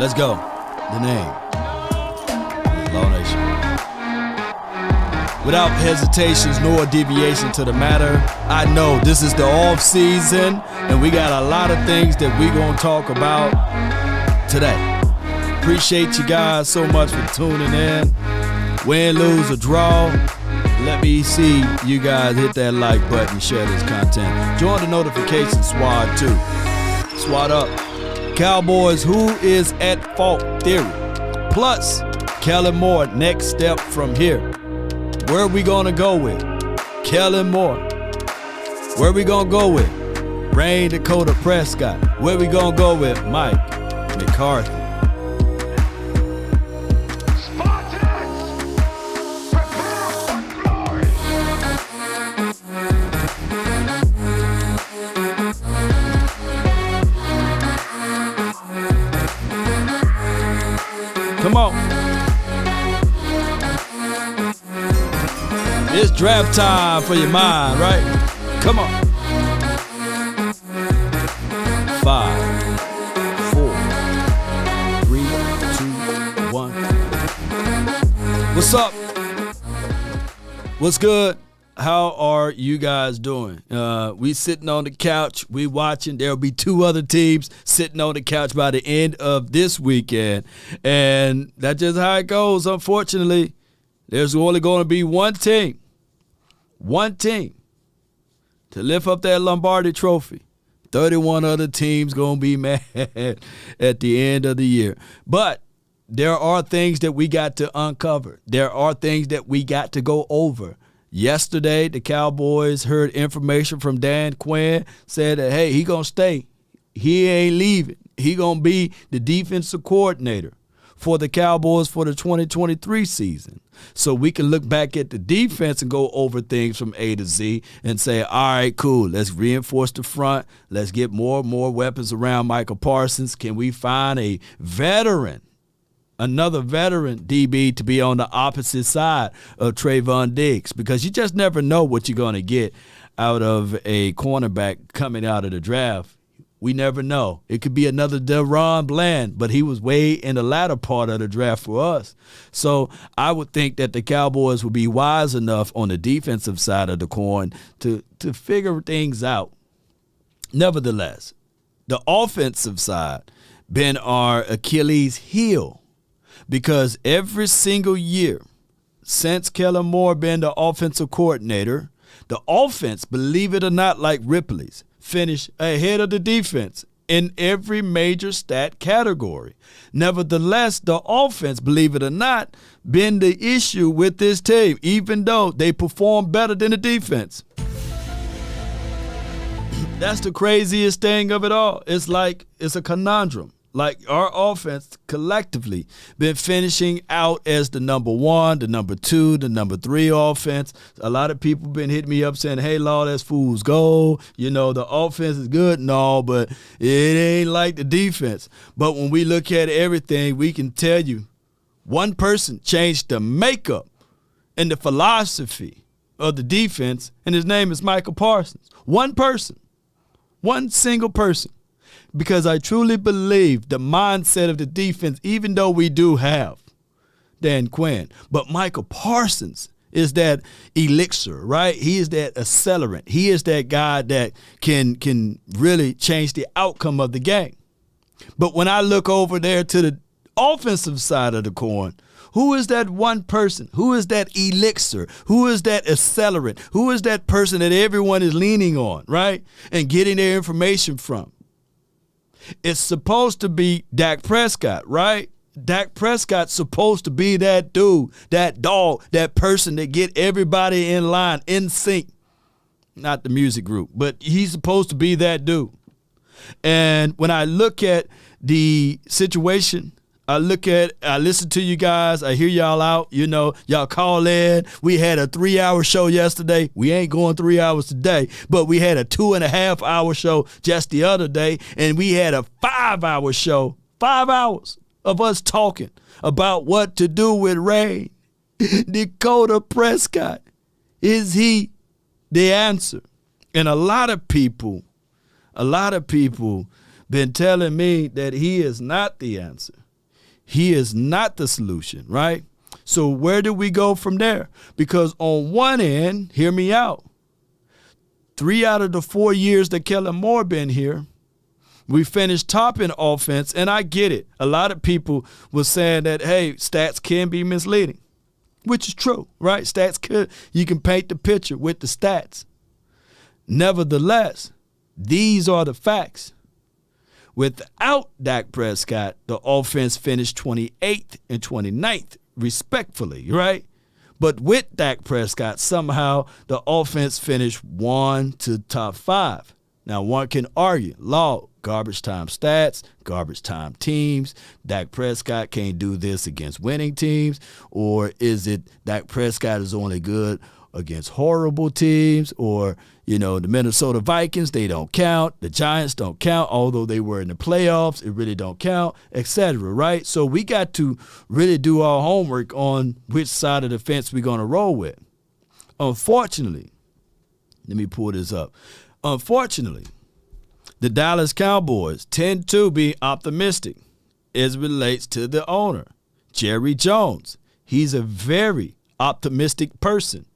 Let's go. The name is Law Nation. Without hesitations nor deviation to the matter, I know this is the off season and we got a lot of things that we're going to talk about today. Appreciate you guys so much for tuning in. Win, lose, or draw, let me see you guys hit that like button, share this content. Join the notification squad too. SWAT up. Cowboys, who is at fault theory. Plus, Kellen Moore, next step from here. Where are we going to go with? Kellen Moore. Where are we going to go with? Rain Dakota Prescott. Where are we going to go with? Mike McCarthy. Come on. It's draft time for your mind, right? Come on. 5, 4, 3, 2, 1. What's up? What's good? How are you guys doing? We sitting on the couch. We watching. There'll be 2 other teams sitting on the couch by the end of this weekend. And that's just how it goes, unfortunately. There's only going to be one team to lift up that Lombardi trophy. 31 other teams going to be mad at the end of the year. But there are things that we got to uncover. There are things that we got to go over. Yesterday, the Cowboys heard information from Dan Quinn, said that, hey, he going to stay. He ain't leaving. He going to be the defensive coordinator for the Cowboys for the 2023 season. So we can look back at the defense and go over things from A to Z and say, all right, cool, let's reinforce the front. Let's get more and more weapons around Michael Parsons. Can we find a veteran? Another veteran DB to be on the opposite side of Trayvon Diggs, because you just never know what you're going to get out of a cornerback coming out of the draft. We never know. It could be another DeRon Bland, but he was way in the latter part of the draft for us. So I would think that the Cowboys would be wise enough on the defensive side of the coin to figure things out. Nevertheless, the offensive side been our Achilles heel. Because every single year since Kellen Moore been the offensive coordinator, the offense, believe it or not, like Ripley's, finished ahead of the defense in every major stat category. Nevertheless, the offense, believe it or not, been the issue with this team, even though they perform better than the defense. That's the craziest thing of it all. It's like it's a conundrum. Like our offense collectively been finishing out as the number 1, the number 2, the number 3 offense. A lot of people been hitting me up saying, hey, Law, that's fool's gold. You know, the offense is good and all, but it ain't like the defense. But when we look at everything, we can tell you one person changed the makeup and the philosophy of the defense, and his name is Michael Parsons. One person, one single person. Because I truly believe the mindset of the defense, even though we do have Dan Quinn, but Michael Parsons is that elixir, right? He is that accelerant. He is that guy that can really change the outcome of the game. But when I look over there to the offensive side of the coin, who is that one person? Who is that elixir? Who is that accelerant? Who is that person that everyone is leaning on, right? And getting their information from? It's supposed to be Dak Prescott, right? Dak Prescott's supposed to be that dude, that dog, that person that get everybody in line, in sync. Not the music group, but he's supposed to be that dude. And when I look at the situation, I listen to you guys. I hear y'all out. You know, y'all call in. We had a 3-hour show yesterday. We ain't going 3 hours today, but we had a 2.5-hour show just the other day, and we had a 5-hour show, 5 hours of us talking about what to do with Ray Dakota Prescott. Is he the answer? And a lot of people been telling me that he is not the answer. He is not the solution, right? So where do we go from there? Because on one end, hear me out, 3 out of the 4 years that Kellen Moore been here, we finished top in offense, and I get it. A lot of people were saying that, hey, stats can be misleading, which is true, right? Stats could, you can paint the picture with the stats. Nevertheless, these are the facts. Without Dak Prescott, the offense finished 28th and 29th, respectfully, right? But with Dak Prescott, somehow the offense finished 1 to top 5. Now, one can argue, garbage time stats, garbage time teams. Dak Prescott can't do this against winning teams. Or is it Dak Prescott is only good against horrible teams? Or, the Minnesota Vikings, they don't count. The Giants don't count, although they were in the playoffs. It really don't count, etc., right? So we got to really do our homework on which side of the fence we're going to roll with. Unfortunately, let me pull this up. Unfortunately, the Dallas Cowboys tend to be optimistic as it relates to the owner, Jerry Jones. He's a very optimistic person.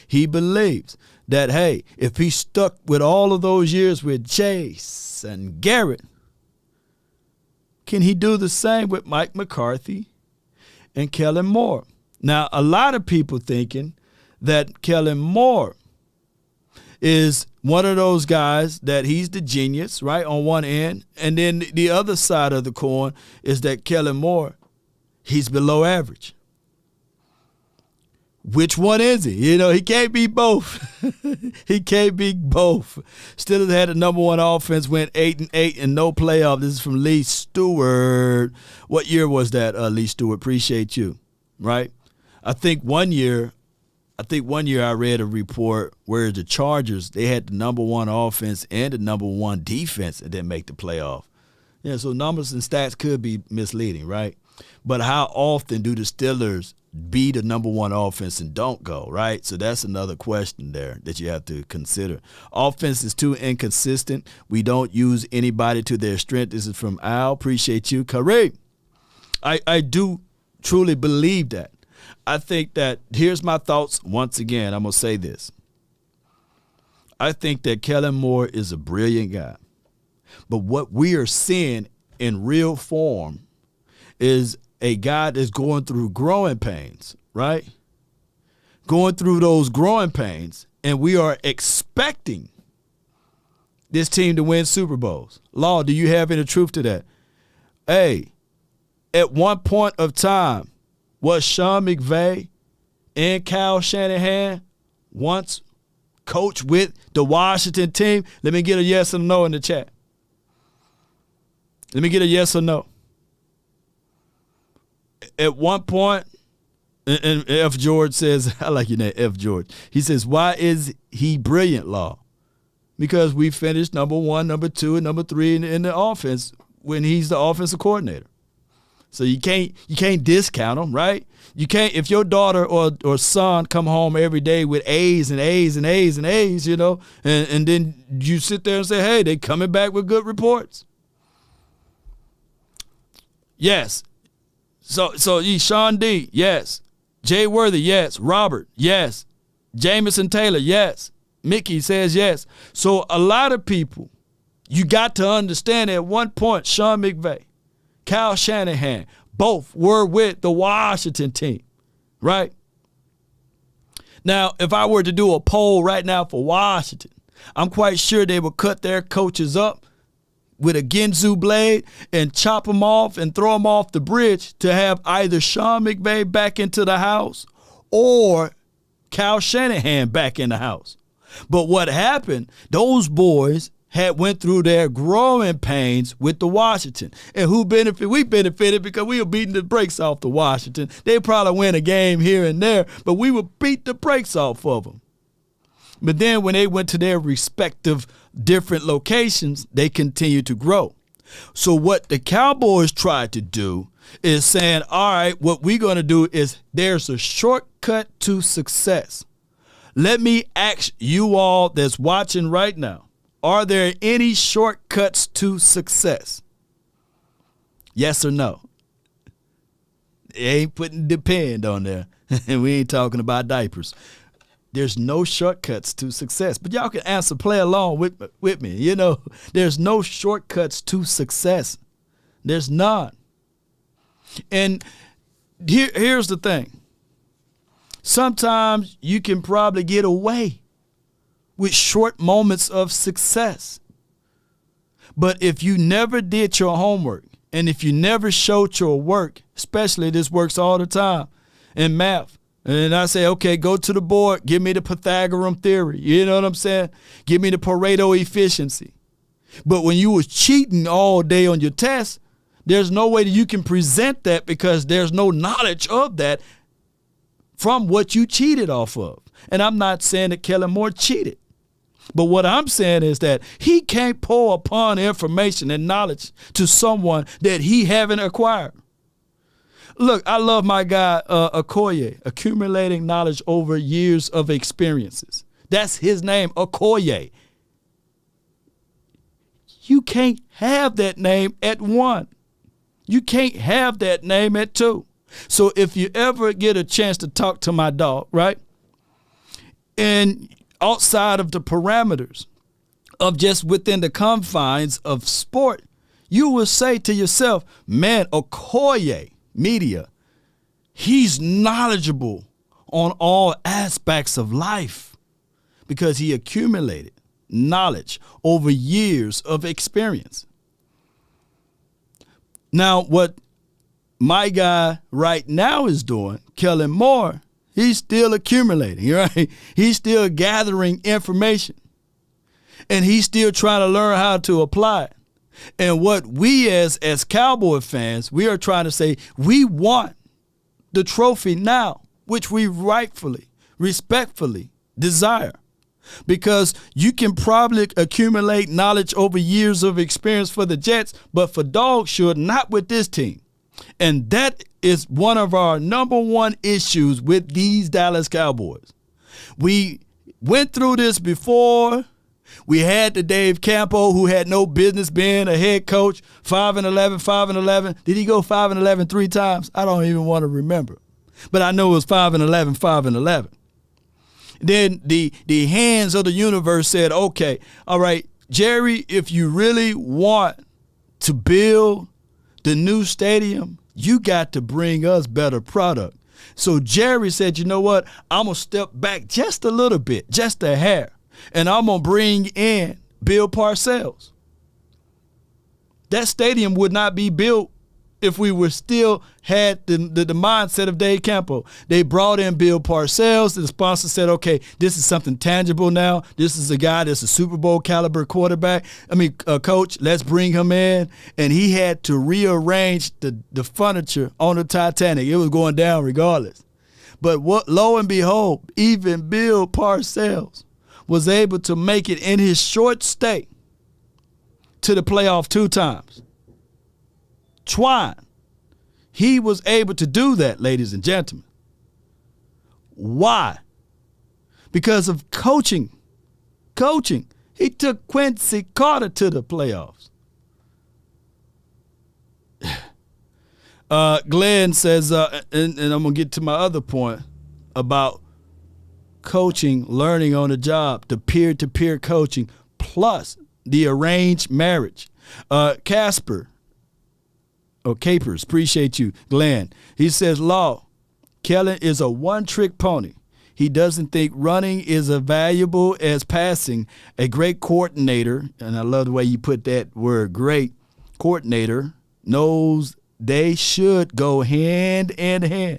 He believes that, hey, if he stuck with all of those years with Chase and Garrett, can he do the same with Mike McCarthy and Kellen Moore? Now, a lot of people thinking that Kellen Moore is one of those guys that he's the genius, right, on one end. And then the other side of the coin is that Kellen Moore, he's below average. Which one is he? He can't be both. He can't be both. Still had the number one offense, went 8-8 and no playoff. This is from Lee Stewart. What year was that, Lee Stewart? Appreciate you, right? I think one year I read a report where the Chargers, they had the number one offense and the number one defense and didn't make the playoff. Yeah, so numbers and stats could be misleading, right? But how often do the Steelers be the number one offense and don't go, right? So that's another question there that you have to consider. Offense is too inconsistent. We don't use anybody to their strength. This is from Al. Appreciate you. Kareem. I do truly believe that. I think that, here's my thoughts once again. I'm going to say this. I think that Kellen Moore is a brilliant guy. But what we are seeing in real form is a guy that's going through growing pains, right? Going through those growing pains, and we are expecting this team to win Super Bowls. Law, do you have any truth to that? Hey, at one point of time, was Sean McVay and Kyle Shanahan once coached with the Washington team? Let me get a yes or no in the chat. Let me get a yes or no. At one point, and F. George says, I like your name, F. George. He says, why is he brilliant, Law? Because we finished number 1, number 2, and number 3 in the offense when he's the offensive coordinator. So you can't discount him, right? You can't, if your daughter or son come home every day with A's and A's and A's and A's, and then you sit there and say, hey, they coming back with good reports. Yes. So Sean D, yes. Jay Worthy, yes. Robert, yes. Jamison Taylor, yes. Mickey says yes. So a lot of people, you got to understand at one point, Sean McVay, Kyle Shanahan, both were with the Washington team, right? Now, if I were to do a poll right now for Washington, I'm quite sure they would cut their coaches up with a Ginsu blade and chop them off and throw them off the bridge to have either Sean McVay back into the house or Kyle Shanahan back in the house. But what happened, those boys had went through their growing pains with the Washington. And who benefited? We benefited because we were beating the brakes off the Washington. They probably win a game here and there, but we would beat the brakes off of them. But then when they went to their respective different locations, they continued to grow. So what the Cowboys tried to do is saying, all right, what we're going to do is there's a shortcut to success. Let me ask you all that's watching right now, are there any shortcuts to success? Yes or no? ain't putting depend on there. And we ain't talking about diapers. There's no shortcuts to success. But y'all can answer, play along with me. You know, there's no shortcuts to success. There's none. And here's the thing. Sometimes you can probably get away with short moments of success. But if you never did your homework, and if you never showed your work, especially this works all the time in math, and I say, okay, go to the board, give me the Pythagorean theory. You know what I'm saying? Give me the Pareto efficiency. But when you was cheating all day on your test, there's no way that you can present that because there's no knowledge of that from what you cheated off of. And I'm not saying that Kellen Moore cheated. But what I'm saying is that he can't pour upon information and knowledge to someone that he haven't acquired. Look, I love my guy, Okoye, accumulating knowledge over years of experiences. That's his name, Okoye. You can't have that name at 1. You can't have that name at 2. So if you ever get a chance to talk to my dog, right, and outside of the parameters of just within the confines of sport, you will say to yourself, man, Okoye Media, he's knowledgeable on all aspects of life because he accumulated knowledge over years of experience. Now, what my guy right now is doing, Kellen Moore, he's still accumulating, right? He's still gathering information. And he's still trying to learn how to apply it. And what we as Cowboy fans, we are trying to say, we want the trophy now, which we rightfully, respectfully desire. Because you can probably accumulate knowledge over years of experience for the Jets, but for dog sure not with this team. And that is one of our number one issues with these Dallas Cowboys. We went through this before. We had the Dave Campo, who had no business being a head coach, 5-11, 5-11. Did he go 5-11 3 times? I don't even want to remember. But I know it was 5-11, 5-11. Then the hands of the universe said, okay, all right, Jerry, if you really want to build the new stadium, you got to bring us better product. So Jerry said, you know what? I'm going to step back just a little bit, just a hair, and I'm going to bring in Bill Parcells. That stadium would not be built if we were still had the mindset of Dave Campo. They brought in Bill Parcells. The sponsor said, okay, this is something tangible now. This is a guy that's a Super Bowl caliber coach. Let's bring him in. And he had to rearrange the furniture on the Titanic. It was going down regardless. But lo and behold, even Bill Parcells was able to make it in his short stay to the playoff 2 times. Twine. He was able to do that, ladies and gentlemen. Why? Because of coaching. Coaching. He took Quincy Carter to the playoffs. Glenn says, and I'm going to get to my other point about coaching, learning on the job, the peer-to-peer coaching, plus the arranged marriage. Capers, appreciate you. Glenn, he says, Law, Kellen is a one-trick pony. He doesn't think running is as valuable as passing. A great coordinator, and I love the way you put that word, great coordinator, knows they should go hand in hand.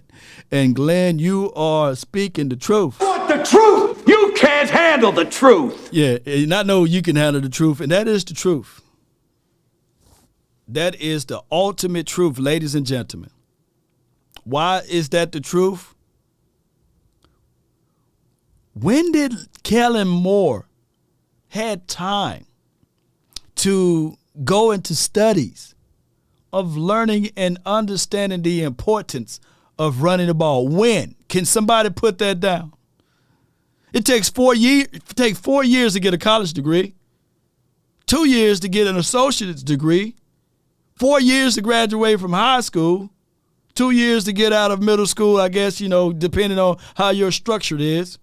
And Glenn, you are speaking the truth. What the truth? You can't handle the truth. Yeah, and I know you can handle the truth, and that is the truth. That is the ultimate truth, ladies and gentlemen. Why is that the truth? When did Kellen Moore had time to go into studies of learning and understanding the importance of running the ball? When? Can somebody put that down? It takes 4 years. It takes 4 years to get a college degree, 2 years to get an associate's degree, 4 years to graduate from high school, 2 years to get out of middle school, I guess, depending on how your structure is.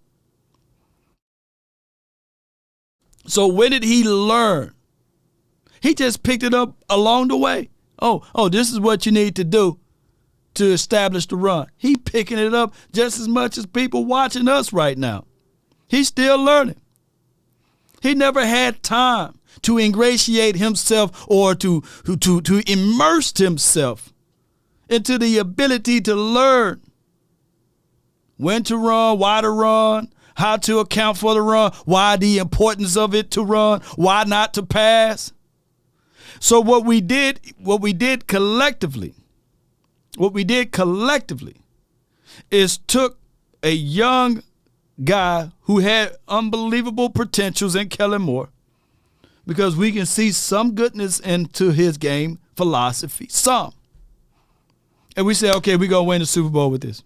So when did he learn? He just picked it up along the way. Oh, this is what you need to do to establish the run. He picking it up just as much as people watching us right now. He's still learning. He never had time to ingratiate himself or to immerse himself into the ability to learn when to run, why to run, how to account for the run, why the importance of it to run, why not to pass. So what we did collectively is took a young guy who had unbelievable potentials in Kellen Moore, because we can see some goodness into his game philosophy, some. And we said, okay, we're going to win the Super Bowl with this.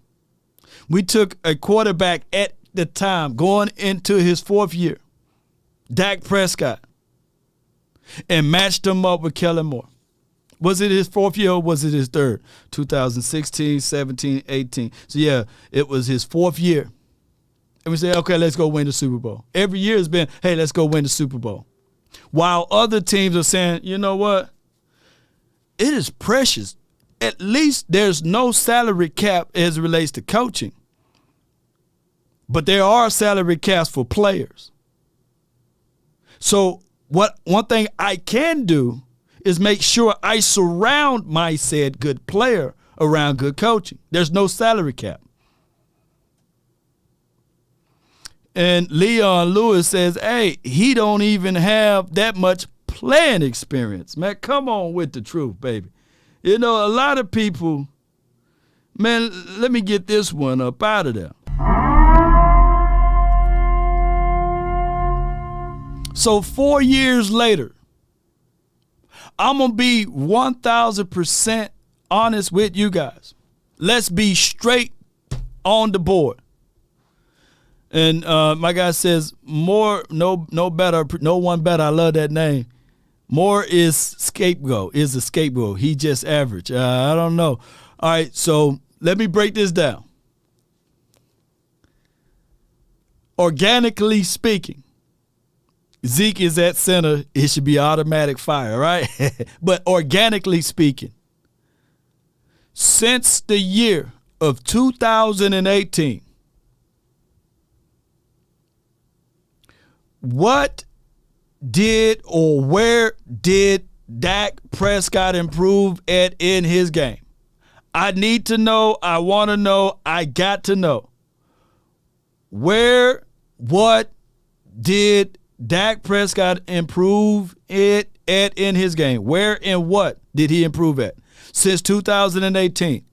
We took a quarterback at the time going into his 4th year, Dak Prescott, and matched him up with Kellen Moore. Was it his 4th year or was it his 3rd? 2016, 17, 18. So, yeah, it was his 4th year. And we said, okay, let's go win the Super Bowl. Every year has been, hey, let's go win the Super Bowl. While other teams are saying, you know what? It is precious. At least there's no salary cap as it relates to coaching. But there are salary caps for players. So one thing I can do is make sure I surround my said good player around good coaching. There's no salary cap. And Leon Lewis says, hey, he don't even have that much playing experience. Man, come on with the truth, baby. A lot of people, man, let me get this one up out of there. So 4 years later, I'm going to be 1,000% honest with you guys. Let's be straight on the board. And my guy says, Moore, no better, no one better. I love that name. Moore is a scapegoat. He just average. I don't know. All right, so let me break this down. Organically speaking, Zeke is at center. It should be automatic fire, right? But organically speaking, since the year of 2018, what did or where did Dak Prescott improve at in his game? I need to know. I want to know. I got to know. What did Dak Prescott improve it at in his game? Where and what did he improve at since 2018?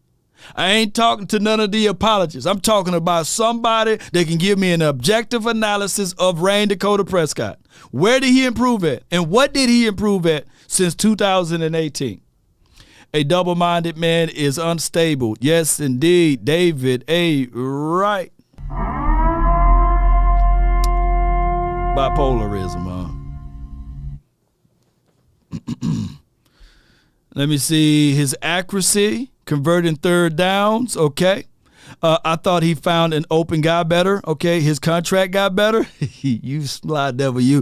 I ain't talking to none of the apologists. I'm talking about somebody that can give me an objective analysis of Rayne Dakota Prescott. Where did he improve at? And what did he improve at since 2018? A double-minded man is unstable. Yes, indeed, David A. Wright. Bipolarism, Let me see his accuracy. Converting third downs, okay. I thought he found an open guy better, okay. His contract got better. You sly devil, you.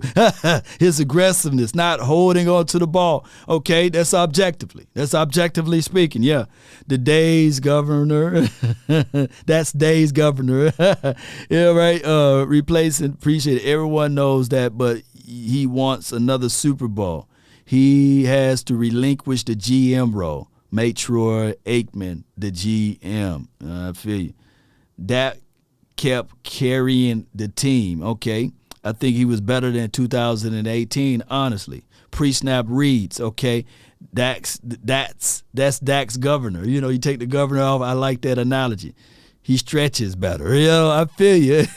His aggressiveness, not holding on to the ball, okay. That's objectively speaking, yeah. The day's governor, that's day's governor. Yeah, right. Replacing, appreciate it. Everyone knows that, but he wants another Super Bowl. He has to relinquish the GM role. Make sure Aikman, the GM. I feel you. That kept carrying the team, okay? I think he was better than 2018, honestly. Pre-snap reads, okay? That's Dak's governor. You take the governor off. I like that analogy. He stretches better. I feel you.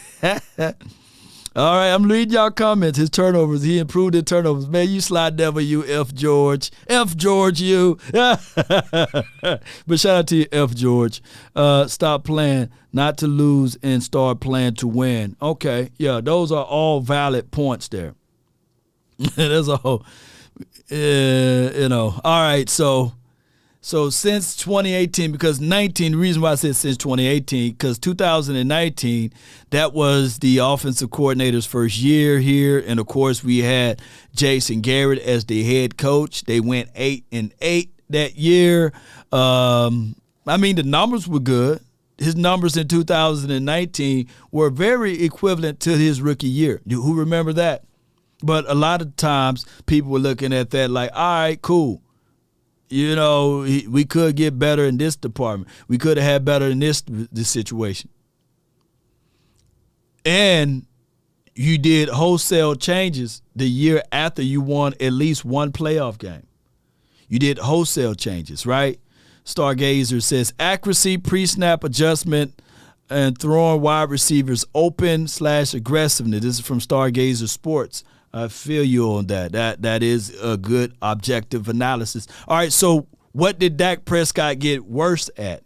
All right, I'm reading y'all comments. His turnovers, he improved his turnovers. Man, you slide devil, you F. George. F. George, you. But shout out to you, F. George. Stop playing not to lose and start playing to win. Okay, yeah, those are all valid points there. That's a whole, All right, so So since 2018, because 19, the reason why I said since 2018, because 2019, that was the offensive coordinator's first year here. And, of course, we had Jason Garrett as the head coach. They went 8-8 that year. I mean, the numbers were good. His numbers in 2019 were very equivalent to his rookie year. Who remember that? But a lot of times people were looking at that like, all right, cool. You know, we could get better in this department. We could have had better in this situation. And you did wholesale changes the year after you won at least one playoff game. You did wholesale changes, right? Stargazer says accuracy, pre-snap adjustment, and throwing wide receivers open/aggressiveness. This is from Stargazer Sports. I feel you on that. That is a good objective analysis. All right, so what did Dak Prescott get worse at,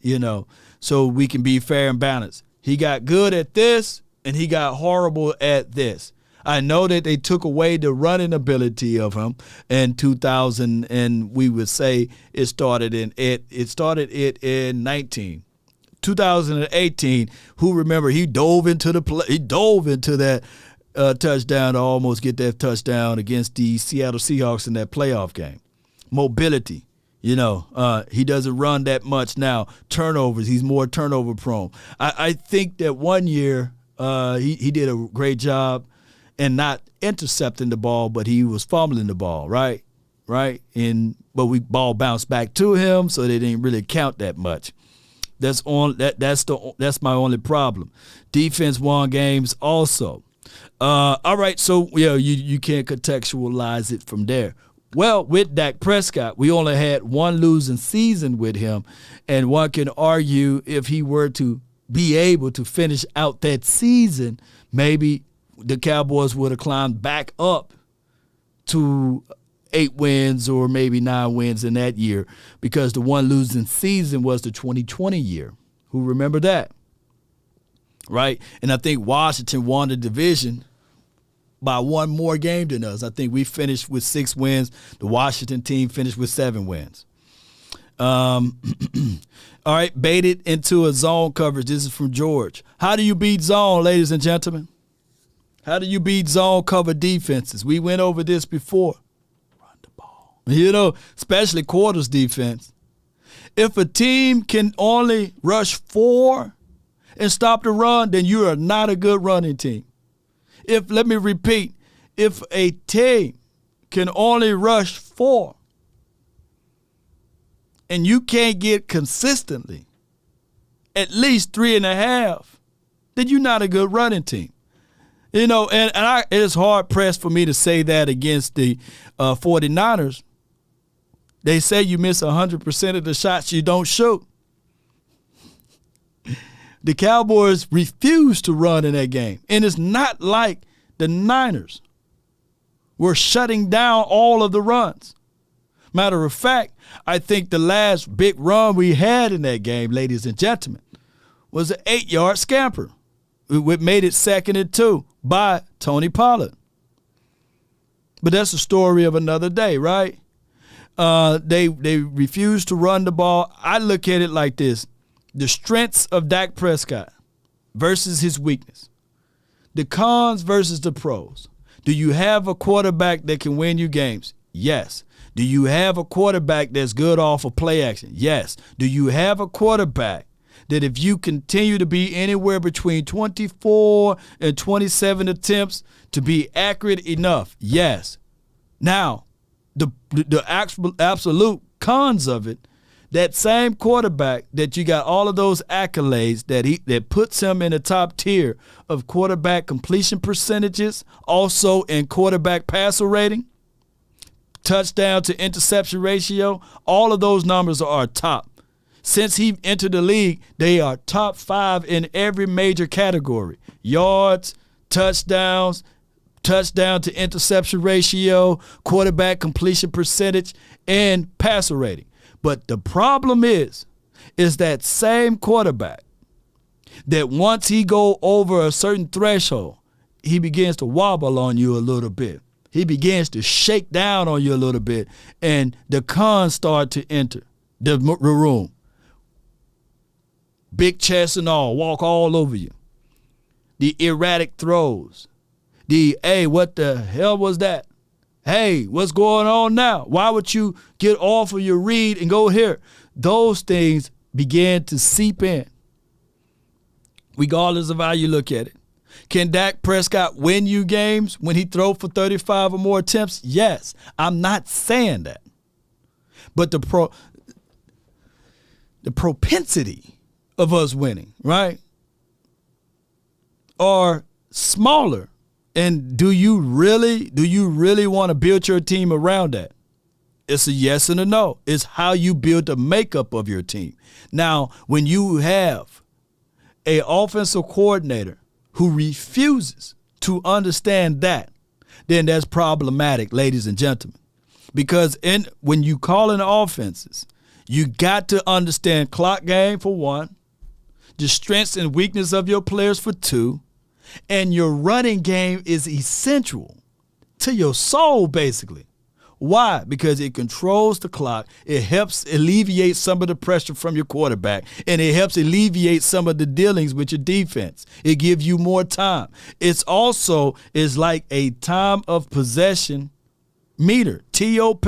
so we can be fair and balanced? He got good at this, and he got horrible at this. I know that they took away the running ability of him in 2000, and we would say it started in 19. 2018, who remember he dove into that touchdown to almost get that touchdown against the Seattle Seahawks in that playoff game. Mobility, he doesn't run that much now. Turnovers, he's more turnover prone. I think that one year he did a great job and not intercepting the ball, but he was fumbling the ball, right? But ball bounced back to him, so they didn't really count that much. That's my only problem. Defense won games also. All right, so you can't contextualize it from there. Well, with Dak Prescott, we only had one losing season with him, and one can argue if he were to be able to finish out that season, maybe the Cowboys would have climbed back up to 8 wins or maybe 9 wins in that year, because the one losing season was the 2020 year. Who remember that? Right? And I think Washington won the division by one more game than us. I think we finished with 6 wins. The Washington team finished with 7 wins. All right, baited into a zone coverage. This is from George. How do you beat zone, ladies and gentlemen? How do you beat zone cover defenses? We went over this before. Run the ball. Especially quarters defense. If a team can only rush 4 and stop the run, then you are not a good running team. Let me repeat, if a team can only rush 4 and you can't get consistently at least 3.5, then you're not a good running team. And it is hard pressed for me to say that against the 49ers. They say you miss 100% of the shots you don't shoot. The Cowboys refused to run in that game. And it's not like the Niners were shutting down all of the runs. Matter of fact, I think the last big run we had in that game, ladies and gentlemen, was an 8-yard scamper. It made it 2nd and 2 by Tony Pollard. But that's a story of another day, right? They refused to run the ball. I look at it like this. The strengths of Dak Prescott versus his weakness. The cons versus the pros. Do you have a quarterback that can win you games? Yes. Do you have a quarterback that's good off of play action? Yes. Do you have a quarterback that if you continue to be anywhere between 24 and 27 attempts to be accurate enough? Yes. Now, the absolute cons of it, that same quarterback that you got all of those accolades that puts him in the top tier of quarterback completion percentages, also in quarterback passer rating, touchdown to interception ratio, all of those numbers are top. Since he entered the league, they are top 5 in every major category. Yards, touchdowns, touchdown to interception ratio, quarterback completion percentage, and passer rating. But the problem is that same quarterback that once he go over a certain threshold, he begins to wobble on you a little bit. He begins to shake down on you a little bit, and the cons start to enter. the room. Big chest and all, walk all over you. The erratic throws. Hey, what the hell was that? Hey, what's going on now? Why would you get off of your read and go here? Those things began to seep in, regardless of how you look at it. Can Dak Prescott win you games when he throws for 35 or more attempts? Yes. I'm not saying that. But the propensity of us winning, right, are smaller. And do you really want to build your team around that? It's a yes and a no. It's how you build the makeup of your team. Now, when you have an offensive coordinator who refuses to understand that, then that's problematic, ladies and gentlemen. Because when you call in offenses, you got to understand clock game for one, the strengths and weakness of your players for two, and your running game is essential to your soul, basically. Why? Because it controls the clock. It helps alleviate some of the pressure from your quarterback, and it helps alleviate some of the dealings with your defense. It gives you more time. It's also is like a time of possession meter, TOP.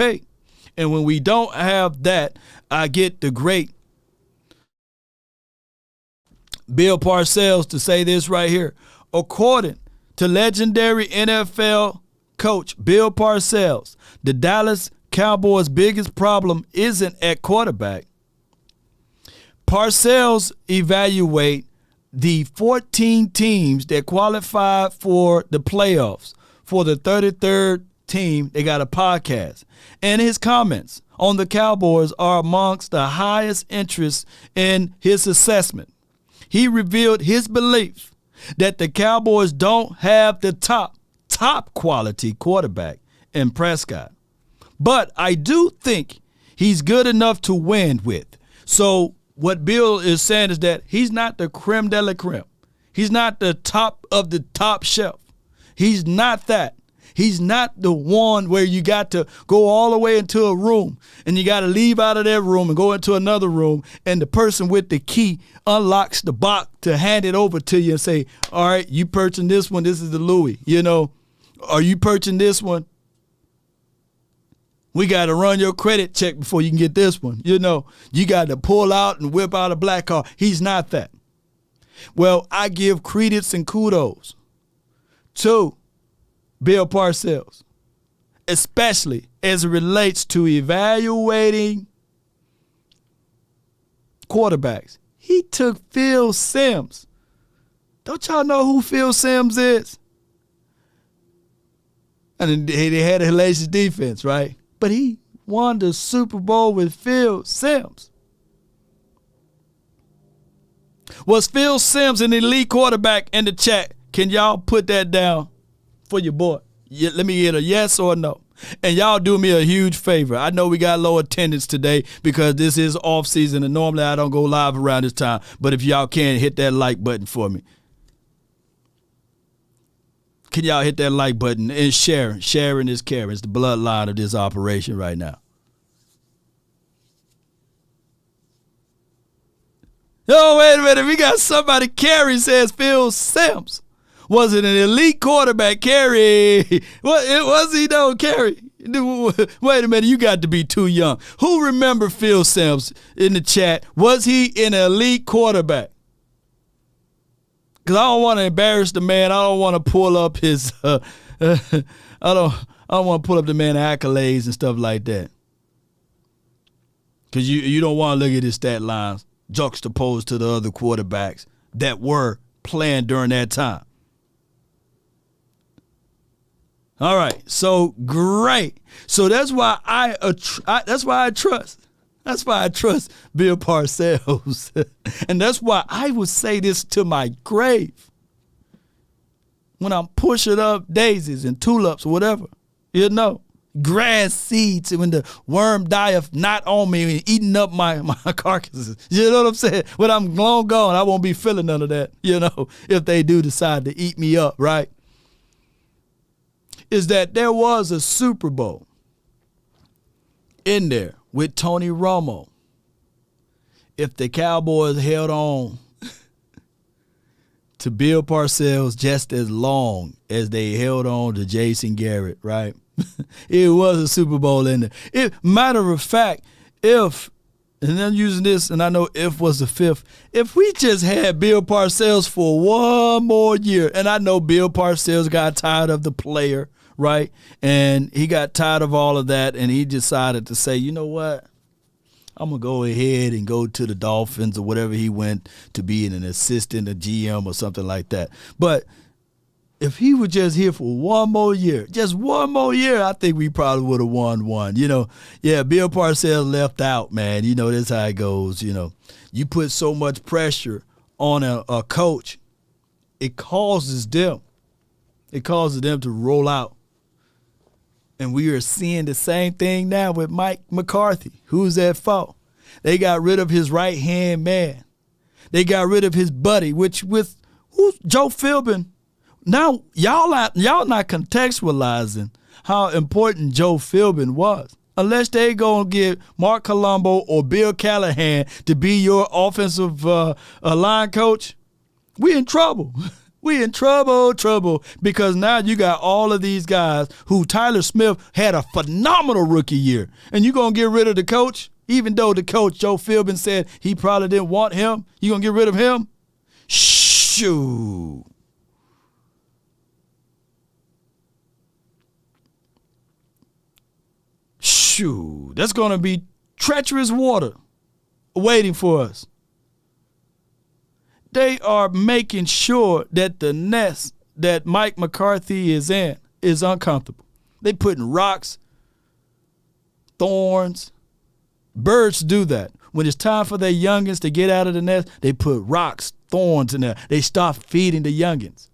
And when we don't have that, I get the great Bill Parcells to say this right here. According to legendary NFL coach Bill Parcells, the Dallas Cowboys' biggest problem isn't at quarterback. Parcells evaluate the 14 teams that qualified for the playoffs. For the 33rd team, they got a podcast. And his comments on the Cowboys are amongst the highest interest in his assessment. He revealed his belief that the Cowboys don't have the top quality quarterback in Prescott. But I do think he's good enough to win with. So what Bill is saying is that he's not the creme de la creme. He's not the top of the top shelf. He's not that. He's not the one where you got to go all the way into a room and you got to leave out of that room and go into another room, and the person with the key unlocks the box to hand it over to you and say, all right, you purchasing this one, this is the Louis, are you purchasing this one? We got to run your credit check before you can get this one. You got to pull out and whip out a black card. He's not that. Well, I give credence and kudos to Bill Parcells, especially as it relates to evaluating quarterbacks. He took Phil Simms. Don't y'all know who Phil Simms is? And they had a hellacious defense, right? But he won the Super Bowl with Phil Simms. Was Phil Simms an elite quarterback? In the chat, can y'all put that down for your boy? Let me get a yes or a no. And y'all do me a huge favor. I know we got low attendance today because this is off season, and normally I don't go live around this time. But if y'all can, hit that like button for me. Can y'all hit that like button and share? Sharing is caring. It's the bloodline of this operation right now. Oh, wait a minute. We got somebody. Carrie says Phil Simms. Was it an elite quarterback, Carrie? What was he though, Carrie? Wait a minute, you got to be too young. Who remember Phil Simms in the chat? Was he an elite quarterback? Because I don't want to embarrass the man. I don't want to pull up his I don't want to pull up the man accolades and stuff like that. Because you don't want to look at his stat lines juxtaposed to the other quarterbacks that were playing during that time. All right, so great. So that's why I trust. That's why I trust Bill Parcells. And that's why I would say this to my grave. When I'm pushing up daisies and tulips or whatever, grass seeds, and when the worm dieth not on me and eating up my carcasses. You know what I'm saying? When I'm long gone, I won't be feeling none of that, if they do decide to eat me up, right? Is that there was a Super Bowl in there with Tony Romo if the Cowboys held on to Bill Parcells just as long as they held on to Jason Garrett, right? It was a Super Bowl in there. Matter of fact, if, and I'm using this, and I know if was the fifth, if we just had Bill Parcells for one more year, and I know Bill Parcells got tired of the player, right? And he got tired of all of that, and he decided to say, you know what? I'm going to go ahead and go to the Dolphins or whatever he went to be an assistant, a GM or something like that. But if he was just here for one more year, just one more year, I think we probably would have won one. Yeah, Bill Parcells left out, man. That's how it goes. You put so much pressure on a coach, it causes them to roll out. And we are seeing the same thing now with Mike McCarthy. Who's at fault? They got rid of his right-hand man. They got rid of his buddy, who's Joe Philbin. Now, y'all not contextualizing how important Joe Philbin was. Unless they going to get Mark Colombo or Bill Callahan to be your offensive line coach, we in trouble. We in trouble, because now you got all of these guys who Tyler Smith had a phenomenal rookie year. And you going to get rid of the coach? Even though the coach, Joe Philbin, said he probably didn't want him, you going to get rid of him? Shoo. Shoo. That's going to be treacherous water waiting for us. They are making sure that the nest that Mike McCarthy is in is uncomfortable. They putting rocks, thorns. Birds do that. When it's time for their youngins to get out of the nest, they put rocks, thorns in there. They stop feeding the youngins.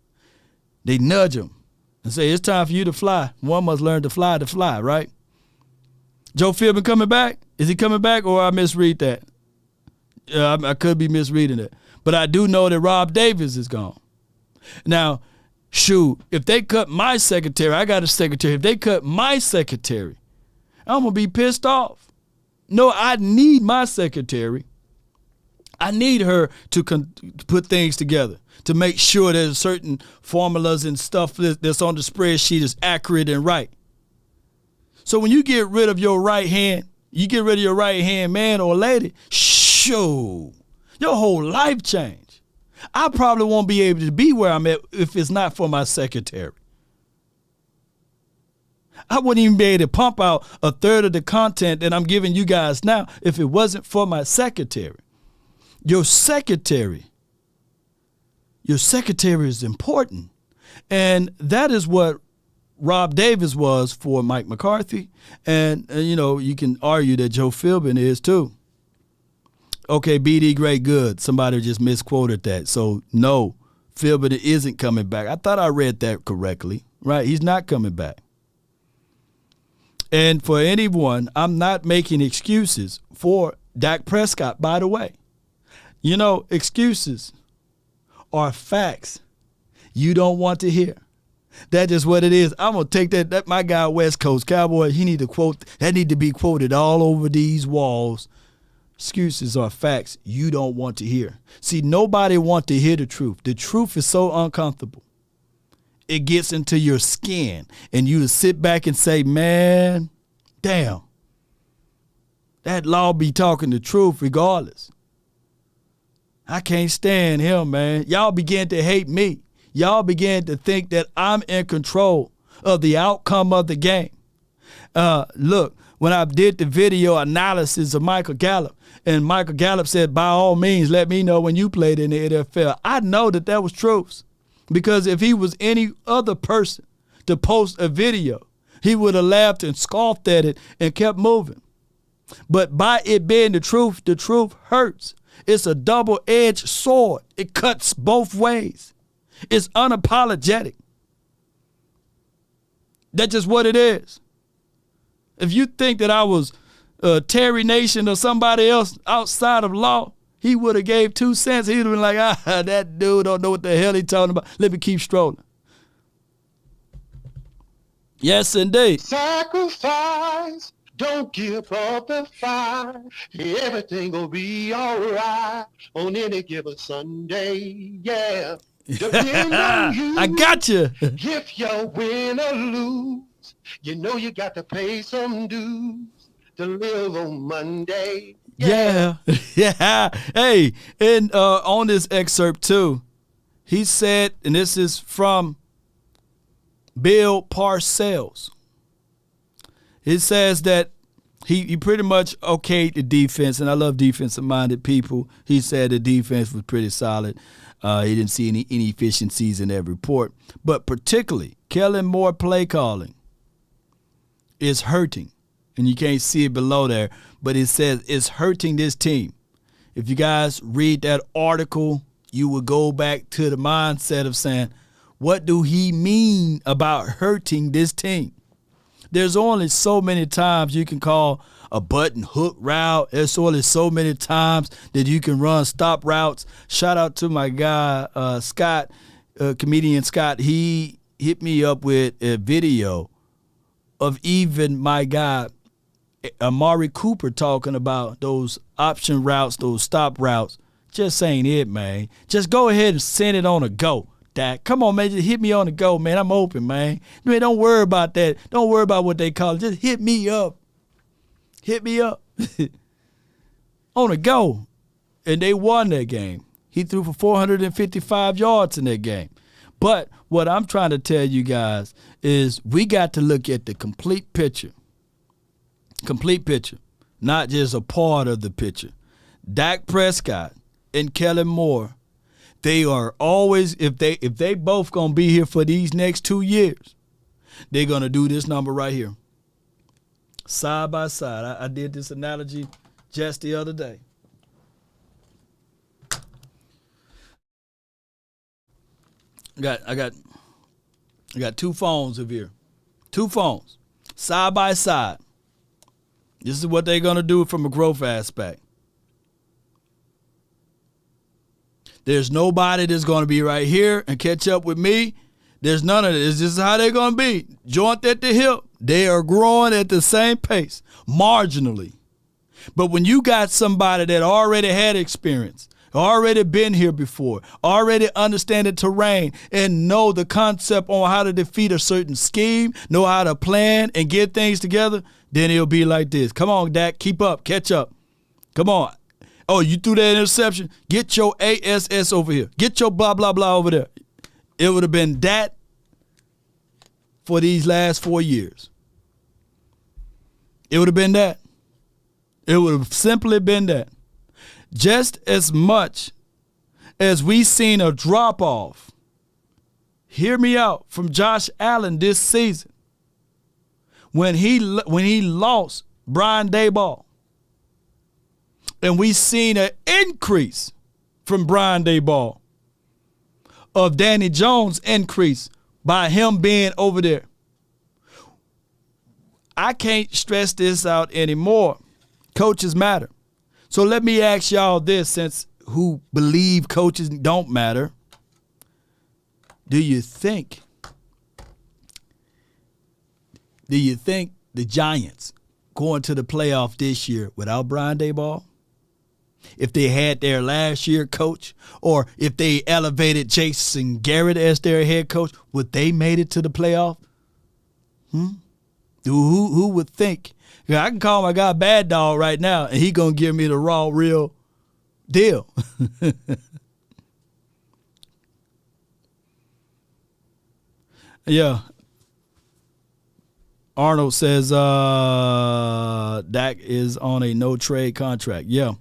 They nudge them and say, it's time for you to fly. One must learn to fly, right? Joe Philbin coming back? Is he coming back, or I misread that? I could be misreading it. But I do know that Rob Davis is gone. Now, shoot, if they cut my secretary, I got a secretary. If they cut my secretary, I'm going to be pissed off. No, I need my secretary. I need her to put things together, to make sure that certain formulas and stuff that's on the spreadsheet is accurate and right. So when you get rid of your right hand, man or lady, shoot. Your whole life changed. I probably won't be able to be where I'm at if it's not for my secretary. I wouldn't even be able to pump out a third of the content that I'm giving you guys now if it wasn't for my secretary. Your secretary is important. And that is what Rob Davis was for Mike McCarthy. And you can argue that Joe Philbin is too. Okay, BD, great, good. Somebody just misquoted that. So, no, Philbin isn't coming back. I thought I read that correctly, right? He's not coming back. And for anyone, I'm not making excuses for Dak Prescott, by the way. Excuses are facts you don't want to hear. That's just what it is. I'm going to take that my guy, West Coast Cowboy, he need to be quoted all over these walls. Excuses are facts you don't want to hear. See, nobody wants to hear the truth. The truth is so uncomfortable. It gets into your skin, and you sit back and say, man, damn, that law be talking the truth regardless. I can't stand him, man. Y'all begin to hate me. Y'all begin to think that I'm in control of the outcome of the game. Look, when I did the video analysis of Michael Gallup, and Michael Gallup said, by all means, let me know when you played in the NFL. I know that was truth. Because if he was any other person to post a video, he would have laughed and scoffed at it and kept moving. But by it being the truth hurts. It's a double-edged sword. It cuts both ways. It's unapologetic. That's just what it is. If you think that I was Terry Nation or somebody else outside of law, he would have gave 2 cents. He would have been like, that dude don't know what the hell he talking about. Let me keep strolling. Yes, indeed. Sacrifice Don't give up the fight. Everything will be all right on any given Sunday. Yeah. Depend on you. I got you. If you win or lose, you know you got to pay some dues to live on Monday. Yeah. Yeah. Hey, and on this excerpt too, he said, and this is from Bill Parcells. It says that he pretty much okayed the defense, and I love defensive-minded people. He said the defense was pretty solid. He didn't see any inefficiencies in that report. But particularly, Kellen Moore play calling is hurting. And you can't see it below there, but it says it's hurting this team. If you guys read that article, you would go back to the mindset of saying, what do he mean about hurting this team? There's only so many times you can call a button hook route. There's only so many times that you can run stop routes. Shout out to my guy, Scott, comedian Scott. He hit me up with a video of even my guy, Amari Cooper, talking about those option routes, those stop routes. Just ain't it, man. Just go ahead and send it on a go. Dak, come on, man. Just hit me on the go, man. I'm open, man. Man, don't worry about that. Don't worry about what they call it. Just hit me up. Hit me up. On the go. And they won that game. He threw for 455 yards in that game. But what I'm trying to tell you guys is we got to look at the complete picture. Complete picture. Not just a part of the picture. Dak Prescott and Kellen Moore, they are always, if they both gonna be here for these next 2 years, they're gonna do this number right here. Side by side. I did this analogy just the other day. I got two phones over here. Two phones. Side by side. This is what they're gonna do from a growth aspect. There's nobody that's going to be right here and catch up with me. There's none of this. This is how they're going to be. Joint at the hip. They are growing at the same pace, marginally. But when you got somebody that already had experience, already been here before, already understand the terrain, and know the concept on how to defeat a certain scheme, know how to plan and get things together, then it'll be like this. Come on, Dak. Keep up. Catch up. Come on. Oh, you threw that interception? Get your ASS over here. Get your blah, blah, blah over there. It would have been that for these last 4 years. It would have been that. It would have simply been that. Just as much as we seen a drop-off, hear me out, from Josh Allen this season, when he lost Brian Daboll, and we seen an increase from Brian Daboll of Danny Jones' increase by him being over there. I can't stress this out anymore. Coaches matter. So let me ask y'all this, since who believe coaches don't matter. Do you think the Giants going to the playoff this year without Brian Daboll? If they had their last year coach, or if they elevated Jason Garrett as their head coach, would they made it to the playoff? Who would think? Yeah, I can call my guy Bad Dog right now, and he gonna give me the raw, real deal. Yeah. Arnold says Dak is on a no-trade contract. Yeah.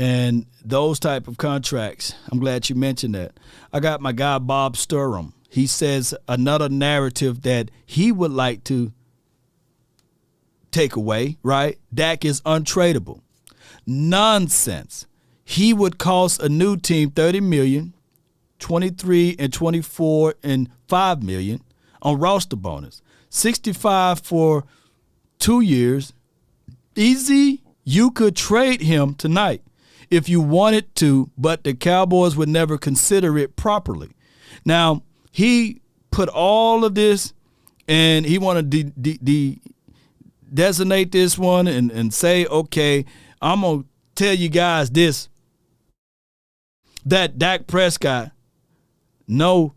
And those type of contracts, I'm glad you mentioned that. I got my guy Bob Sturm. He says another narrative that he would like to take away, right? Dak is untradeable. Nonsense. He would cost a new team $30 million, 23 and 24 and $5 million on roster bonus. 65 for 2 years. Easy. You could trade him tonight if you wanted to, but the Cowboys would never consider it properly. Now, he put all of this, and he wanted to designate this one and say, okay, I'm going to tell you guys this, that Dak Prescott, no,